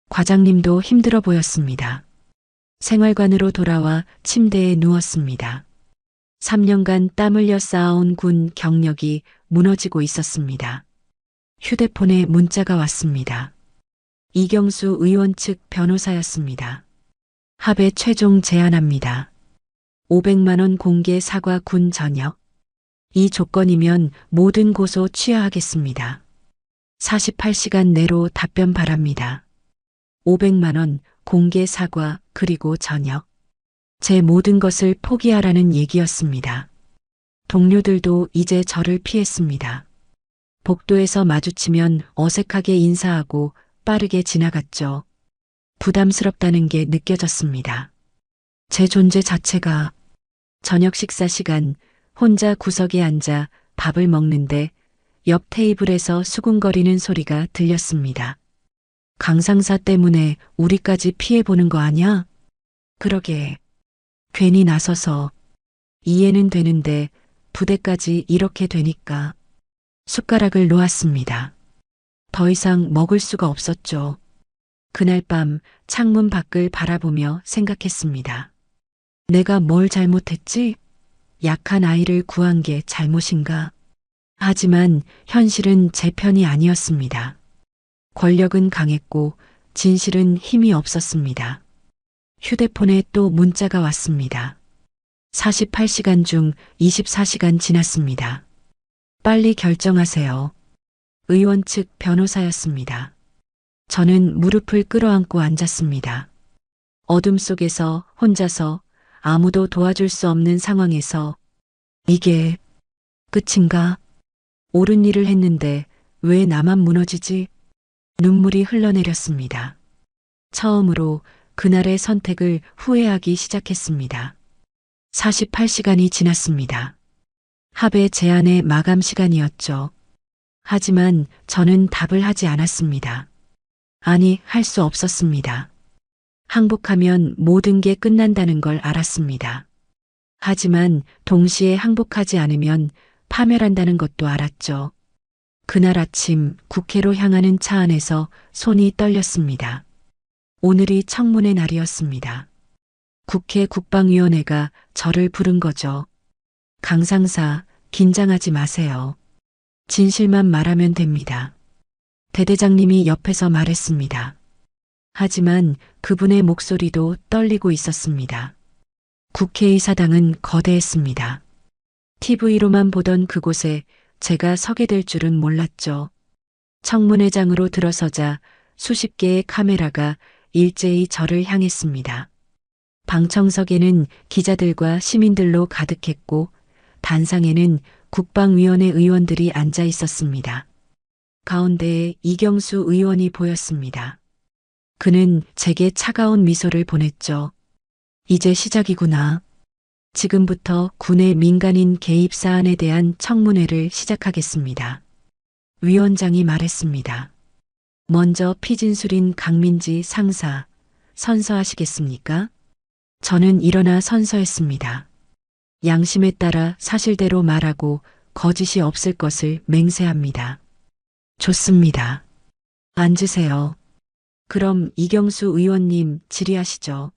과장님도 힘들어 보였습니다. 생활관으로 돌아와 침대에 누웠습니다. 3년간 땀 흘려 쌓아온 군 경력이 무너지고 있었습니다. 휴대폰에 문자가 왔습니다. 이경수 의원 측 변호사였습니다. 합의 최종 제안합니다. 500만 원 공개 사과 군 전역. 이 조건이면 모든 고소 취하하겠습니다. 48시간 내로 답변 바랍니다. 500만 원 공개 사과 그리고 전역. 제 모든 것을 포기하라는 얘기였습니다. 동료들도 이제 저를 피했습니다. 복도에서 마주치면 어색하게 인사하고 빠르게 지나갔죠. 부담스럽다는 게 느껴졌습니다. 제 존재 자체가. 저녁 식사 시간 혼자 구석에 앉아 밥을 먹는데 옆 테이블에서 수군거리는 소리가 들렸습니다. 강상사 때문에 우리까지 피해보는 거 아냐? 그러게. 괜히 나서서. 이해는 되는데 부대까지 이렇게 되니까. 숟가락을 놓았습니다. 더 이상 먹을 수가 없었죠. 그날 밤 창문 밖을 바라보며 생각했습니다. 내가 뭘 잘못했지? 약한 아이를 구한 게 잘못인가? 하지만 현실은 제 편이 아니었습니다. 권력은 강했고 진실은 힘이 없었습니다. 휴대폰에 또 문자가 왔습니다. 48시간 중 24시간 지났습니다. 빨리 결정하세요. 의원 측 변호사였습니다. 저는 무릎을 끌어안고 앉았습니다. 어둠 속에서 혼자서 아무도 도와줄 수 없는 상황에서 이게 끝인가? 옳은 일을 했는데 왜 나만 무너지지? 눈물이 흘러내렸습니다. 처음으로 그날의 선택을 후회하기 시작했습니다. 48시간이 지났습니다. 합의 제안의 마감 시간이었죠. 하지만 저는 답을 하지 않았습니다. 아니, 할 수 없었습니다. 항복하면 모든 게 끝난다는 걸 알았습니다. 하지만 동시에 항복하지 않으면 파멸한다는 것도 알았죠. 그날 아침 국회로 향하는 차 안에서 손이 떨렸습니다. 오늘이 청문회 날이었습니다. 국회 국방위원회가 저를 부른 거죠. 강 상사, 긴장하지 마세요. 진실만 말하면 됩니다. 대대장님이 옆에서 말했습니다. 하지만 그분의 목소리도 떨리고 있었습니다. 국회의사당은 거대했습니다. TV로만 보던 그곳에 제가 서게 될 줄은 몰랐죠. 청문회장으로 들어서자 수십 개의 카메라가 일제히 저를 향했습니다. 방청석에는 기자들과 시민들로 가득했고 단상에는 국방위원회 의원들이 앉아 있었습니다. 가운데에 이경수 의원이 보였습니다. 그는 제게 차가운 미소를 보냈죠. 이제 시작이구나. 지금부터 군의 민간인 개입 사안에 대한 청문회를 시작하겠습니다. 위원장이 말했습니다. 먼저 피진술인 강민지 상사, 선서하시겠습니까? 저는 일어나 선서했습니다. 양심에 따라 사실대로 말하고 거짓이 없을 것을 맹세합니다. 좋습니다. 앉으세요. 그럼 이경수 의원님 질의하시죠.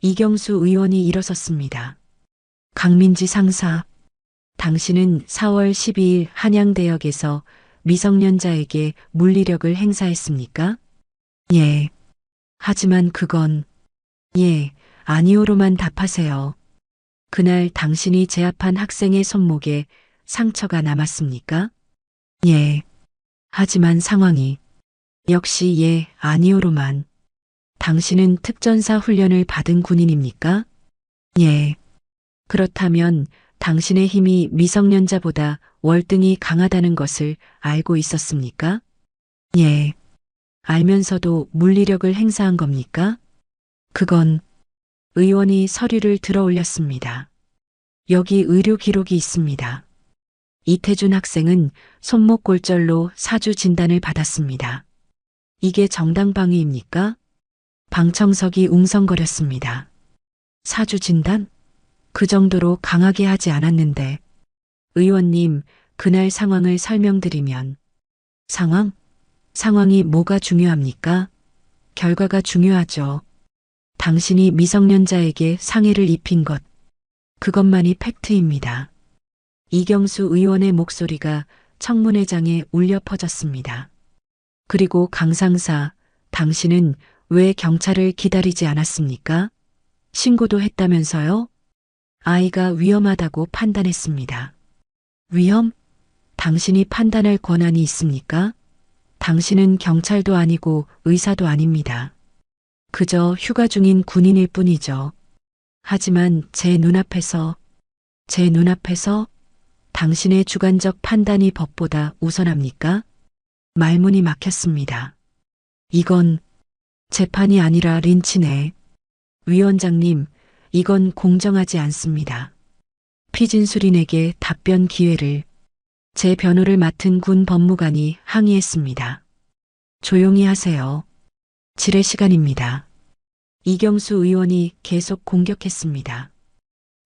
이경수 의원이 일어섰습니다. 강민지 상사, 당신은 4월 12일 한양대역에서 미성년자에게 물리력을 행사했습니까? 예. 하지만 그건 예, 아니오로만 답하세요. 그날 당신이 제압한 학생의 손목에 상처가 남았습니까? 예. 하지만 상황이 역시 예, 아니오로만. 당신은 특전사 훈련을 받은 군인입니까? 예. 그렇다면 당신의 힘이 미성년자보다 월등히 강하다는 것을 알고 있었습니까? 예. 알면서도 물리력을 행사한 겁니까? 그건 의원이 서류를 들어 올렸습니다. 여기 의료 기록이 있습니다. 이태준 학생은 손목 골절로 사주 진단을 받았습니다. 이게 정당방위입니까? 방청석이 웅성거렸습니다. 사주 진단? 그 정도로 강하게 하지 않았는데. 의원님, 그날 상황을 설명드리면. 상황? 상황이 뭐가 중요합니까? 결과가 중요하죠. 당신이 미성년자에게 상해를 입힌 것. 그것만이 팩트입니다. 이경수 의원의 목소리가 청문회장에 울려 퍼졌습니다. 그리고 강 상사, 당신은 왜 경찰을 기다리지 않았습니까? 신고도 했다면서요? 아이가 위험하다고 판단했습니다. 위험? 당신이 판단할 권한이 있습니까? 당신은 경찰도 아니고 의사도 아닙니다. 그저 휴가 중인 군인일 뿐이죠. 하지만 제 눈앞에서 당신의 주관적 판단이 법보다 우선합니까? 말문이 막혔습니다. 이건 재판이 아니라 린치네. 위원장님, 이건 공정하지 않습니다. 피진수린에게 답변 기회를. 제 변호를 맡은 군 법무관이 항의했습니다. 조용히 하세요. 질의 시간입니다. 이경수 의원이 계속 공격했습니다.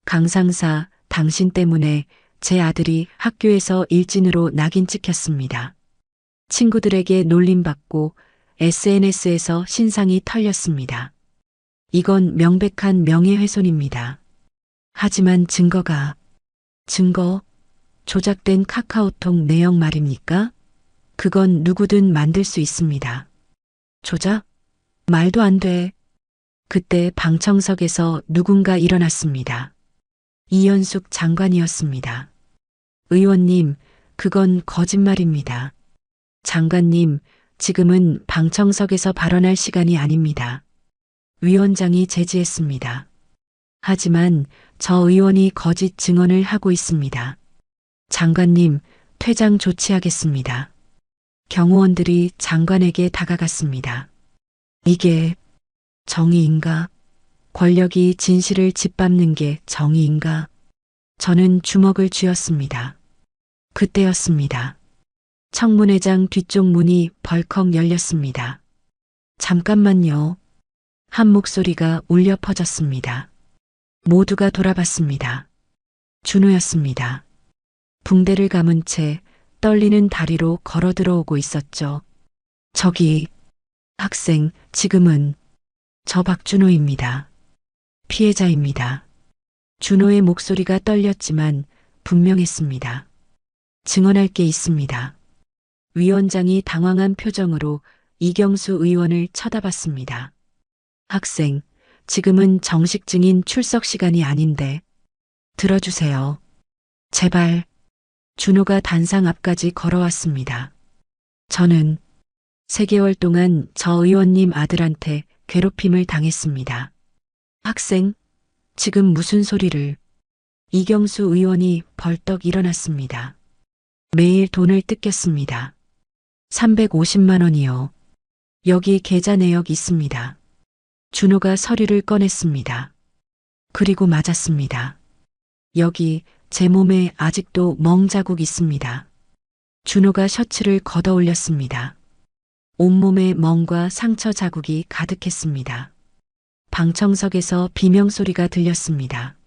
강 상사, 당신 때문에 제 아들이 학교에서 일진으로 낙인 찍혔습니다. 친구들에게 놀림받고 SNS에서 신상이 털렸습니다. 이건 명백한 명예훼손입니다. 하지만 증거, 조작된 카카오톡 내용 말입니까? 그건 누구든 만들 수 있습니다. 조작? 말도 안 돼. 그때 방청석에서 누군가 일어났습니다. 이현숙 장관이었습니다. 의원님, 그건 거짓말입니다. 장관님, 지금은 방청석에서 발언할 시간이 아닙니다. 위원장이 제지했습니다. 하지만 저 의원이 거짓 증언을 하고 있습니다. 장관님, 퇴장 조치하겠습니다. 경호원들이 장관에게 다가갔습니다. 이게 정의인가? 권력이 진실을 짓밟는 게 정의인가? 저는 주먹을 쥐었습니다. 그때였습니다. 청문회장 뒤쪽 문이 벌컥 열렸습니다. 잠깐만요. 한 목소리가 울려 퍼졌습니다. 모두가 돌아봤습니다. 준호였습니다. 붕대를 감은 채 떨리는 다리로 걸어 들어오고 있었죠. 저기, 학생, 지금은 저 박준호입니다. 피해자입니다. 준호의 목소리가 떨렸지만 분명했습니다. 증언할 게 있습니다. 위원장이 당황한 표정으로 이경수 의원을 쳐다봤습니다. 학생, 지금은 정식 증인 출석 시간이 아닌데 들어주세요. 제발. 준호가 단상 앞까지 걸어왔습니다. 저는 3개월 동안 저 의원님 아들한테 괴롭힘을 당했습니다. 학생, 지금 무슨 소리를? 이경수 의원이 벌떡 일어났습니다. 매일 돈을 뜯겼습니다. 350만 원이요. 여기 계좌 내역 있습니다. 준호가 서류를 꺼냈습니다. 그리고 맞았습니다. 여기 제 몸에 아직도 멍 자국 있습니다. 준호가 셔츠를 걷어 올렸습니다. 온몸에 멍과 상처 자국이 가득했습니다. 방청석에서 비명소리가 들렸습니다.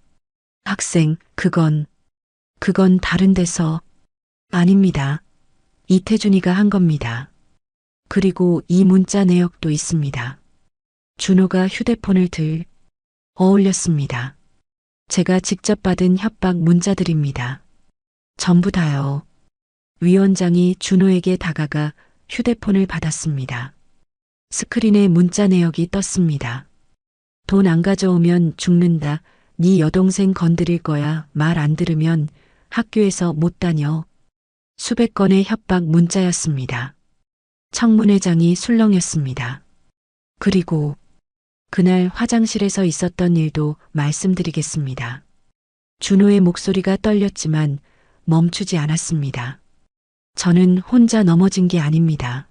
학생, 그건 다른 데서. 아닙니다. 이태준이가 한 겁니다. 그리고 이 문자 내역도 있습니다. 준호가 휴대폰을 어울렸습니다. 제가 직접 받은 협박 문자들입니다. 전부 다요. 위원장이 준호에게 다가가 휴대폰을 받았습니다. 스크린에 문자 내역이 떴습니다. 돈 안 가져오면 죽는다. 네 여동생 건드릴 거야. 말 안 들으면 학교에서 못 다녀. 수백 건의 협박 문자였습니다. 청문회장이 술렁였습니다. 그리고 그날 화장실에서 있었던 일도 말씀드리겠습니다. 준호의 목소리가 떨렸지만 멈추지 않았습니다. 저는 혼자 넘어진 게 아닙니다.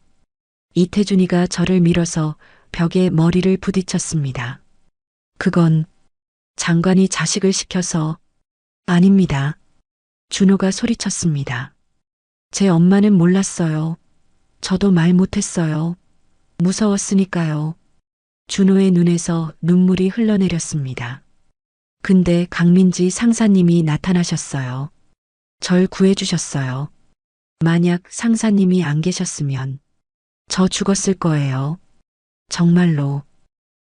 이태준이가 저를 밀어서 벽에 머리를 부딪혔습니다. 그건 장관이 자식을 시켜서. 아닙니다. 준호가 소리쳤습니다. 제 엄마는 몰랐어요. 저도 말 못했어요. 무서웠으니까요. 준호의 눈에서 눈물이 흘러내렸습니다. 근데 강민지 상사님이 나타나셨어요. 절 구해주셨어요. 만약 상사님이 안 계셨으면 저 죽었을 거예요. 정말로.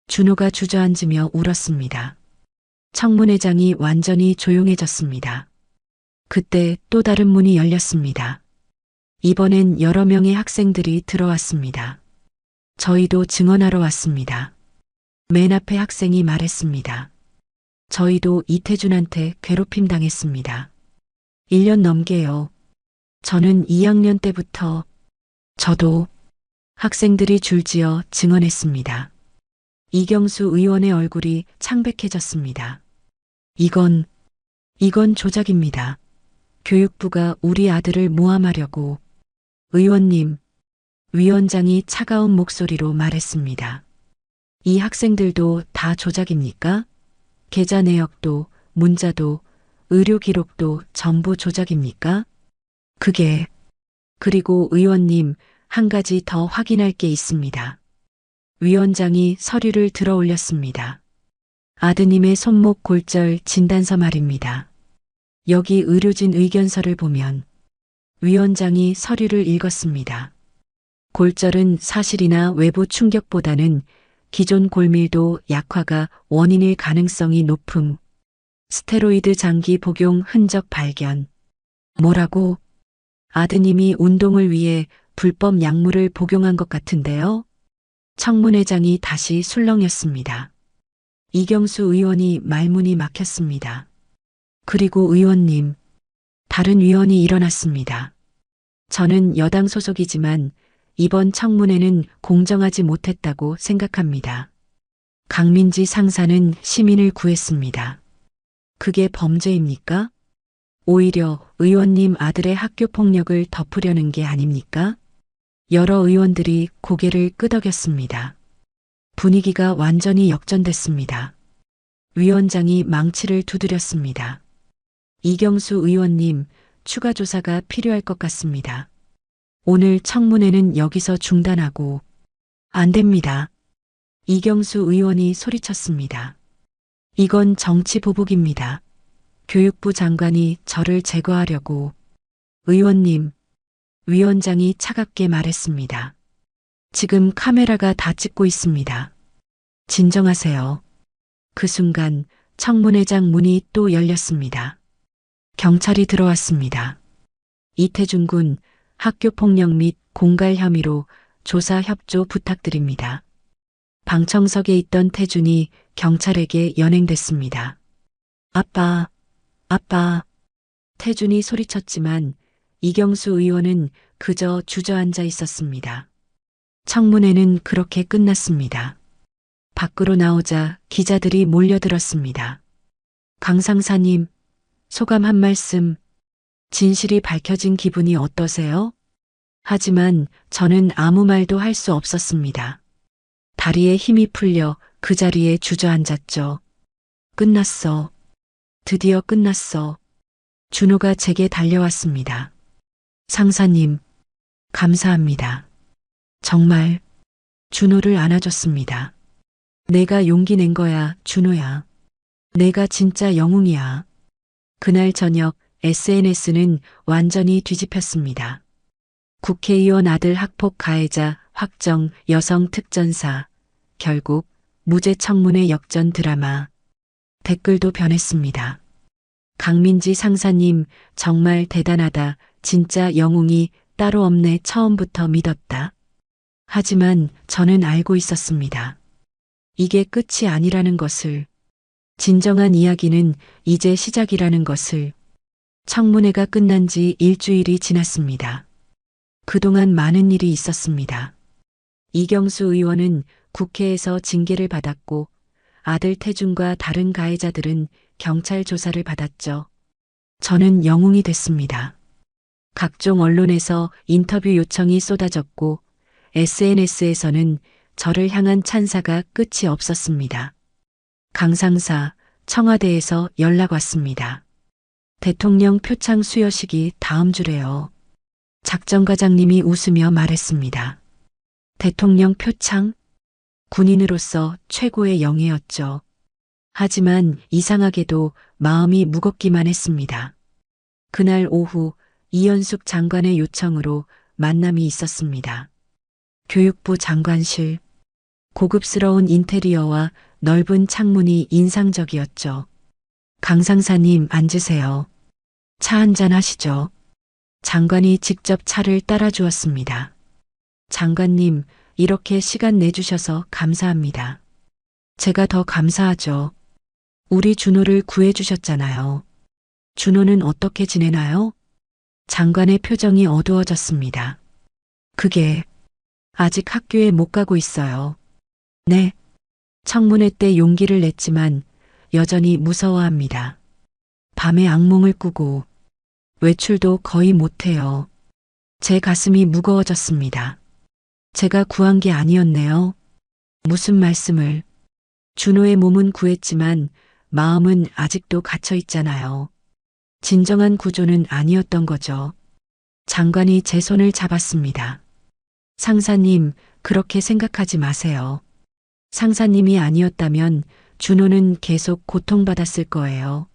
준호가 주저앉으며 울었습니다. 청문회장이 완전히 조용해졌습니다. 그때 또 다른 문이 열렸습니다. 이번엔 여러 명의 학생들이 들어왔습니다. 저희도 증언하러 왔습니다. 맨 앞에 학생이 말했습니다. 저희도 이태준한테 괴롭힘 당했습니다. 1년 넘게요. 저는 2학년 때부터. 저도. 학생들이 줄지어 증언했습니다. 이경수 의원의 얼굴이 창백해졌습니다. 이건 조작입니다. 교육부가 우리 아들을 모함하려고. 의원님, 위원장이 차가운 목소리로 말했습니다. 이 학생들도 다 조작입니까? 계좌 내역도, 문자도, 의료 기록도 전부 조작입니까? 그리고 의원님, 한 가지 더 확인할 게 있습니다. 위원장이 서류를 들어 올렸습니다. 아드님의 손목 골절 진단서 말입니다. 여기 의료진 의견서를 보면 위원장이 서류를 읽었습니다. 골절은 사실이나 외부 충격보다는 기존 골밀도 약화가 원인일 가능성이 높음. 스테로이드 장기 복용 흔적 발견. 뭐라고? 아드님이 운동을 위해 불법 약물을 복용한 것 같은데요? 청문회장이 다시 술렁였습니다. 이경수 의원이 말문이 막혔습니다. 그리고 의원님, 다른 위원이 일어났습니다. 저는 여당 소속이지만 이번 청문회는 공정하지 못했다고 생각합니다. 강민지 상사는 시민을 구했습니다. 그게 범죄입니까? 오히려 의원님 아들의 학교 폭력을 덮으려는 게 아닙니까? 여러 의원들이 고개를 끄덕였습니다. 분위기가 완전히 역전됐습니다. 위원장이 망치를 두드렸습니다. 이경수 의원님, 추가 조사가 필요할 것 같습니다. 오늘 청문회는 여기서 중단하고 안 됩니다. 이경수 의원이 소리쳤습니다. 이건 정치 보복입니다. 교육부 장관이 저를 제거하려고. 의원님, 위원장이 차갑게 말했습니다. 지금 카메라가 다 찍고 있습니다. 진정하세요. 그 순간 청문회장 문이 또 열렸습니다. 경찰이 들어왔습니다. 이태준 군 학교폭력 및 공갈 혐의로 조사 협조 부탁드립니다. 방청석에 있던 태준이 경찰에게 연행됐습니다. 아빠, 아빠. 태준이 소리쳤지만 이경수 의원은 그저 주저앉아 있었습니다. 청문회는 그렇게 끝났습니다. 밖으로 나오자 기자들이 몰려들었습니다. 강 상사님, 소감 한 말씀. 진실이 밝혀진 기분이 어떠세요? 하지만 저는 아무 말도 할 수 없었습니다. 다리에 힘이 풀려 그 자리에 주저앉았죠. 끝났어. 드디어 끝났어. 준호가 제게 달려왔습니다. 상사님, 감사합니다. 정말 준호를 안아줬습니다. 내가 용기 낸 거야, 준호야. 내가 진짜 영웅이야. 그날 저녁 SNS는 완전히 뒤집혔습니다. 국회의원 아들 학폭 가해자 확정 여성 특전사. 결국 무죄 청문회 역전 드라마. 댓글도 변했습니다. 강민지 상사님 정말 대단하다. 진짜 영웅이 따로 없네. 처음부터 믿었다. 하지만 저는 알고 있었습니다. 이게 끝이 아니라는 것을. 진정한 이야기는 이제 시작이라는 것을. 청문회가 끝난 지 일주일이 지났습니다. 그동안 많은 일이 있었습니다. 이경수 의원은 국회에서 징계를 받았고 아들 태준과 다른 가해자들은 경찰 조사를 받았죠. 저는 영웅이 됐습니다. 각종 언론에서 인터뷰 요청이 쏟아졌고 SNS에서는 저를 향한 찬사가 끝이 없었습니다. 강상사, 청와대에서 연락 왔습니다. 대통령 표창 수여식이 다음 주래요. 작전과장님이 웃으며 말했습니다. 대통령 표창? 군인으로서 최고의 영예였죠. 하지만 이상하게도 마음이 무겁기만 했습니다. 그날 오후 이현숙 장관의 요청으로 만남이 있었습니다. 교육부 장관실. 고급스러운 인테리어와 넓은 창문이 인상적이었죠. 강 상사님 앉으세요. 차 한잔 하시죠. 장관이 직접 차를 따라주었습니다. 장관님, 이렇게 시간 내주셔서 감사합니다. 제가 더 감사하죠. 우리 준호를 구해주셨잖아요. 준호는 어떻게 지내나요? 장관의 표정이 어두워졌습니다. 그게 아직 학교에 못 가고 있어요. 네. 청문회 때 용기를 냈지만 여전히 무서워합니다. 밤에 악몽을 꾸고 외출도 거의 못해요. 제 가슴이 무거워졌습니다. 제가 구한 게 아니었네요. 무슨 말씀을. 준호의 몸은 구했지만 마음은 아직도 갇혀 있잖아요. 진정한 구조는 아니었던 거죠. 장관이 제 손을 잡았습니다. 상사님, 그렇게 생각하지 마세요. 상사님이 아니었다면 준호는 계속 고통받았을 거예요.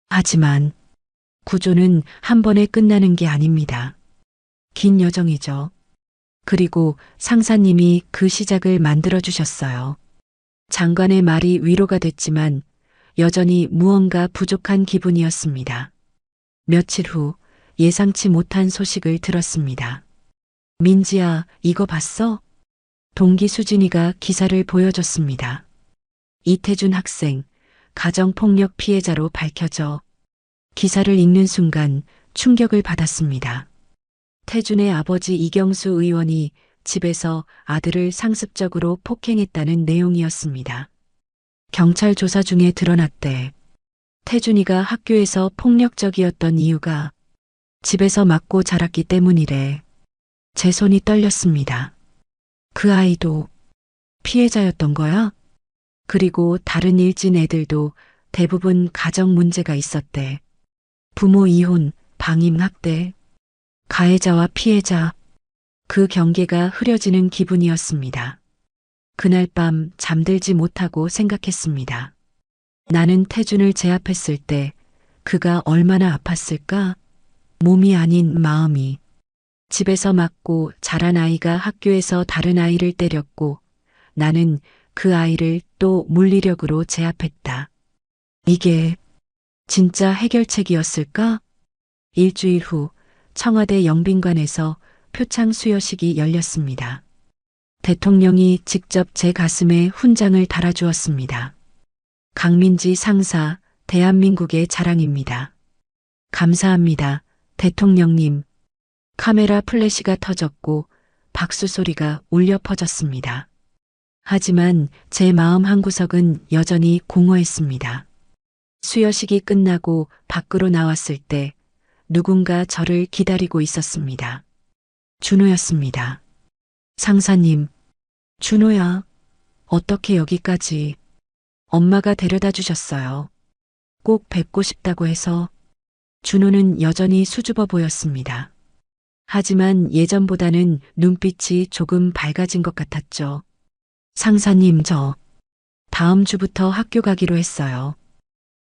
하지만 구조는 한 번에 끝나는 게 아닙니다. 긴 여정이죠. 그리고 상사님이 그 시작을 만들어 주셨어요. 장관의 말이 위로가 됐지만 여전히 무언가 부족한 기분이었습니다. 며칠 후 예상치 못한 소식을 들었습니다. 민지야, 이거 봤어? 동기 수진이가 기사를 보여줬습니다. 이태준 학생, 가정폭력 피해자로 밝혀져. 기사를 읽는 순간 충격을 받았습니다. 태준의 아버지 이경수 의원이 집에서 아들을 상습적으로 폭행했다는 내용이었습니다. 경찰 조사 중에 드러났대. 태준이가 학교에서 폭력적이었던 이유가 집에서 맞고 자랐기 때문이래. 제 손이 떨렸습니다. 그 아이도 피해자였던 거야? 그리고 다른 일진 애들도 대부분 가정 문제가 있었대. 부모 이혼, 방임 학대, 가해자와 피해자. 그 경계가 흐려지는 기분이었습니다. 그날 밤 잠들지 못하고 생각했습니다. 나는 태준을 제압했을 때 그가 얼마나 아팠을까? 몸이 아닌 마음이. 집에서 맞고 자란 아이가 학교에서 다른 아이를 때렸고 나는 그 아이를 또 물리력으로 제압했다. 이게 진짜 해결책이었을까? 일주일 후 청와대 영빈관에서 표창 수여식이 열렸습니다. 대통령이 직접 제 가슴에 훈장을 달아주었습니다. 강민지 상사, 대한민국의 자랑입니다. 감사합니다, 대통령님. 카메라 플래시가 터졌고 박수 소리가 울려 퍼졌습니다. 하지만 제 마음 한구석은 여전히 공허했습니다. 수여식이 끝나고 밖으로 나왔을 때 누군가 저를 기다리고 있었습니다. 준호였습니다. 상사님, 준호야, 어떻게 여기까지? 엄마가 데려다 주셨어요. 꼭 뵙고 싶다고 해서. 준호는 여전히 수줍어 보였습니다. 하지만 예전보다는 눈빛이 조금 밝아진 것 같았죠. 상사님, 저 다음 주부터 학교 가기로 했어요.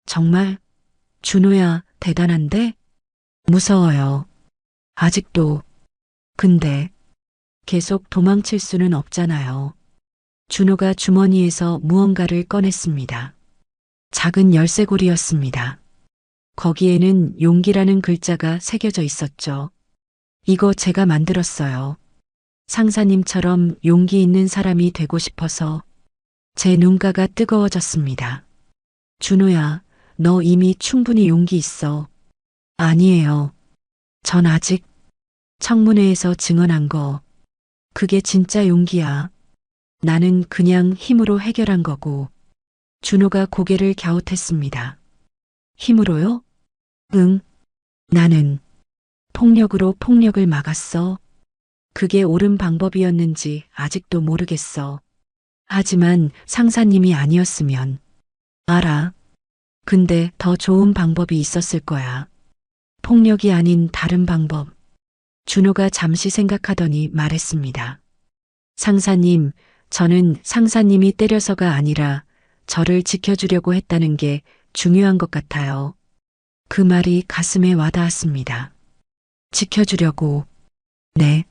정말? 준호야, 대단한데? 무서워요. 아직도. 근데 계속 도망칠 수는 없잖아요. 준호가 주머니에서 무언가를 꺼냈습니다. 작은 열쇠고리였습니다. 거기에는 용기라는 글자가 새겨져 있었죠. 이거 제가 만들었어요. 상사님처럼 용기 있는 사람이 되고 싶어서. 제 눈가가 뜨거워졌습니다. 준호야, 너 이미 충분히 용기 있어. 아니에요. 전 아직 청문회에서 증언한 거. 그게 진짜 용기야. 나는 그냥 힘으로 해결한 거고. 준호가 고개를 갸웃했습니다. 힘으로요? 응. 나는 폭력으로 폭력을 막았어. 그게 옳은 방법이었는지 아직도 모르겠어. 하지만 상사님이 아니었으면. 알아. 근데 더 좋은 방법이 있었을 거야. 폭력이 아닌 다른 방법. 준호가 잠시 생각하더니 말했습니다. 상사님, 저는 상사님이 때려서가 아니라 저를 지켜주려고 했다는 게 중요한 것 같아요. 그 말이 가슴에 와닿았습니다. 지켜주려고. 네.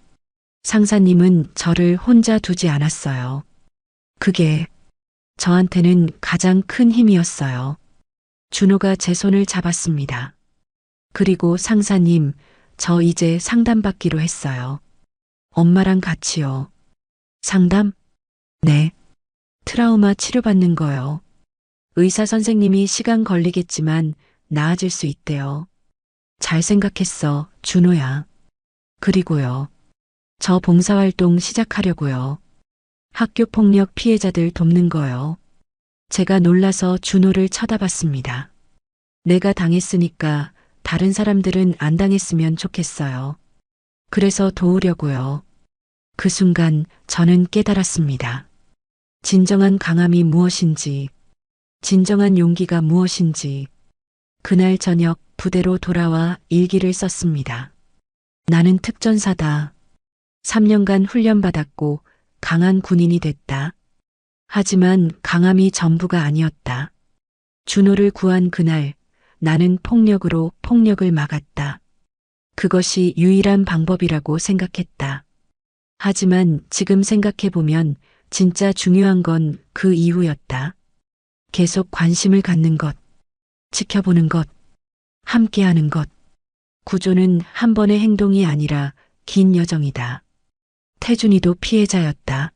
상사님은 저를 혼자 두지 않았어요. 그게 저한테는 가장 큰 힘이었어요. 준호가 제 손을 잡았습니다. 그리고 상사님, 저 이제 상담받기로 했어요. 엄마랑 같이요. 상담? 네. 트라우마 치료받는 거요. 의사 선생님이 시간 걸리겠지만 나아질 수 있대요. 잘 생각했어, 준호야. 그리고요. 저 봉사활동 시작하려고요. 학교폭력 피해자들 돕는 거요. 제가 놀라서 준호를 쳐다봤습니다. 내가 당했으니까 다른 사람들은 안 당했으면 좋겠어요. 그래서 도우려고요. 그 순간 저는 깨달았습니다. 진정한 강함이 무엇인지, 진정한 용기가 무엇인지. 그날 저녁 부대로 돌아와 일기를 썼습니다. 나는 특전사다. 3년간 훈련받았고 강한 군인이 됐다. 하지만 강함이 전부가 아니었다. 준호를 구한 그날 나는 폭력으로 폭력을 막았다. 그것이 유일한 방법이라고 생각했다. 하지만 지금 생각해보면 진짜 중요한 건 그 이후였다. 계속 관심을 갖는 것, 지켜보는 것, 함께하는 것. 구조는 한 번의 행동이 아니라 긴 여정이다. 태준이도 피해자였다.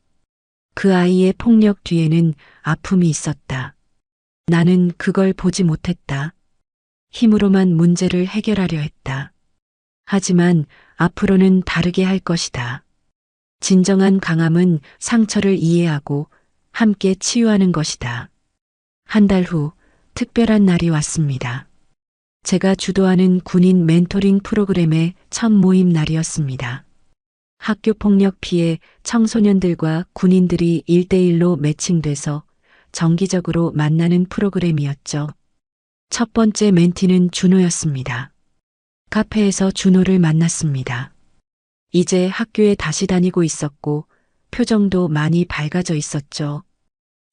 그 아이의 폭력 뒤에는 아픔이 있었다. 나는 그걸 보지 못했다. 힘으로만 문제를 해결하려 했다. 하지만 앞으로는 다르게 할 것이다. 진정한 강함은 상처를 이해하고 함께 치유하는 것이다. 한 달 후 특별한 날이 왔습니다. 제가 주도하는 군인 멘토링 프로그램의 첫 모임 날이었습니다. 학교 폭력 피해 청소년들과 군인들이 1대1로 매칭돼서 정기적으로 만나는 프로그램이었죠. 첫 번째 멘티는 준호였습니다. 카페에서 준호를 만났습니다. 이제 학교에 다시 다니고 있었고 표정도 많이 밝아져 있었죠.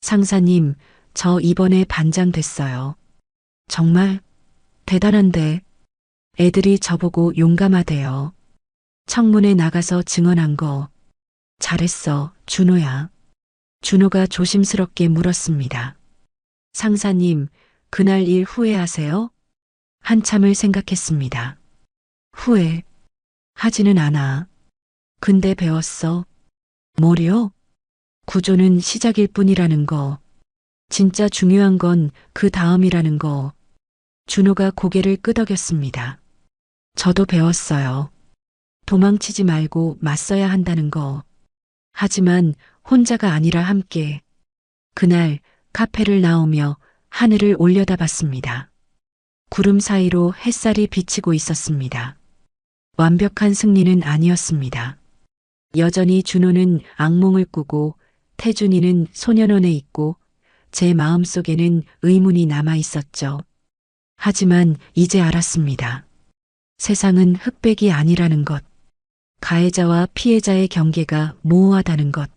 상사님, 저 이번에 반장 됐어요. 정말 대단한데. 애들이 저보고 용감하대요. 청문회 나가서 증언한 거 잘했어, 준호야. 준호가 조심스럽게 물었습니다. 상사님, 그날 일 후회하세요? 한참을 생각했습니다. 후회 하지는 않아. 근데 배웠어. 뭐요? 구조는 시작일 뿐이라는 거. 진짜 중요한 건 그 다음이라는 거. 준호가 고개를 끄덕였습니다. 저도 배웠어요. 도망치지 말고 맞서야 한다는 거. 하지만 혼자가 아니라 함께. 그날 카페를 나오며 하늘을 올려다봤습니다. 구름 사이로 햇살이 비치고 있었습니다. 완벽한 승리는 아니었습니다. 여전히 준호는 악몽을 꾸고 태준이는 소년원에 있고 제 마음속에는 의문이 남아 있었죠. 하지만 이제 알았습니다. 세상은 흑백이 아니라는 것. 가해자와 피해자의 경계가 모호하다는 것.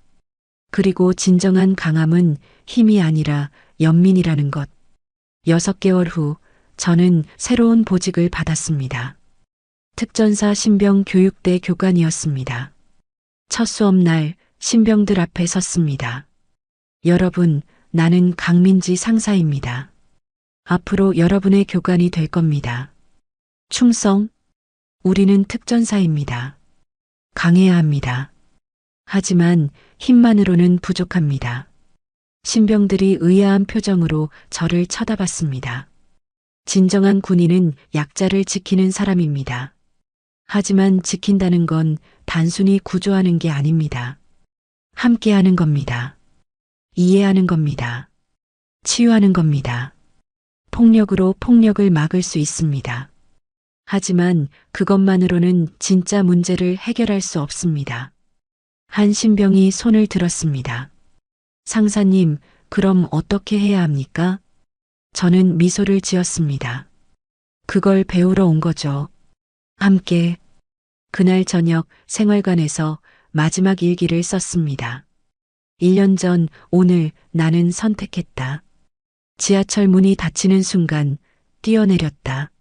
그리고 진정한 강함은 힘이 아니라 연민이라는 것. 6개월 후 저는 새로운 보직을 받았습니다. 특전사 신병 교육대 교관이었습니다. 첫 수업날 신병들 앞에 섰습니다. 여러분, 나는 강민지 상사입니다. 앞으로 여러분의 교관이 될 겁니다. 충성, 우리는 특전사입니다. 강해야 합니다. 하지만 힘만으로는 부족합니다. 신병들이 의아한 표정으로 저를 쳐다봤습니다. 진정한 군인은 약자를 지키는 사람입니다. 하지만 지킨다는 건 단순히 구조하는 게 아닙니다. 함께하는 겁니다. 이해하는 겁니다. 치유하는 겁니다. 폭력으로 폭력을 막을 수 있습니다. 하지만 그것만으로는 진짜 문제를 해결할 수 없습니다. 한 신병이 손을 들었습니다. 상사님, 그럼 어떻게 해야 합니까? 저는 미소를 지었습니다. 그걸 배우러 온 거죠. 함께. 그날 저녁 생활관에서 마지막 일기를 썼습니다. 1년 전 오늘 나는 선택했다. 지하철 문이 닫히는 순간 뛰어내렸다.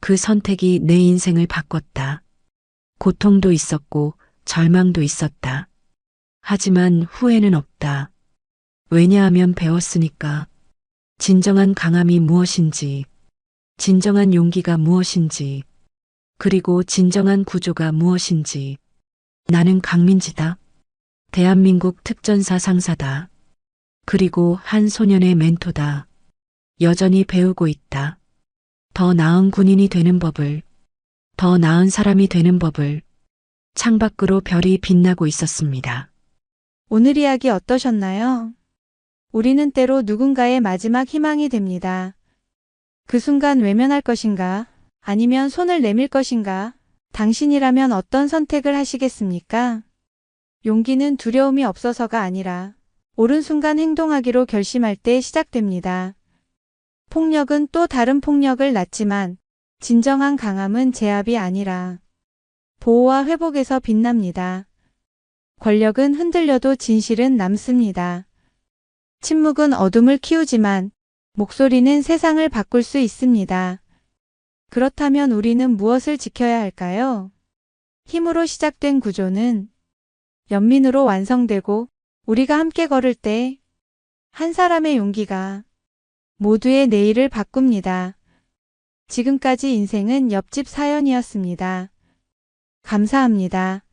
그 선택이 내 인생을 바꿨다. 고통도 있었고 절망도 있었다. 하지만 후회는 없다. 왜냐하면 배웠으니까. 진정한 강함이 무엇인지, 진정한 용기가 무엇인지, 그리고 진정한 구조가 무엇인지. 나는 강민지다. 대한민국 특전사 상사다. 그리고 한 소년의 멘토다. 여전히 배우고 있다. 더 나은 군인이 되는 법을, 더 나은 사람이 되는 법을. 창밖으로 별이 빛나고 있었습니다. 오늘 이야기 어떠셨나요? 우리는 때로 누군가의 마지막 희망이 됩니다. 그 순간 외면할 것인가? 아니면 손을 내밀 것인가? 당신이라면 어떤 선택을 하시겠습니까? 용기는 두려움이 없어서가 아니라 옳은 순간 행동하기로 결심할 때 시작됩니다. 폭력은 또 다른 폭력을 낳지만 진정한 강함은 제압이 아니라 보호와 회복에서 빛납니다. 권력은 흔들려도 진실은 남습니다. 침묵은 어둠을 키우지만 목소리는 세상을 바꿀 수 있습니다. 그렇다면 우리는 무엇을 지켜야 할까요? 힘으로 시작된 구조는 연민으로 완성되고 우리가 함께 걸을 때 한 사람의 용기가 모두의 내일을 바꿉니다. 지금까지 인생은 옆집 사연이었습니다. 감사합니다.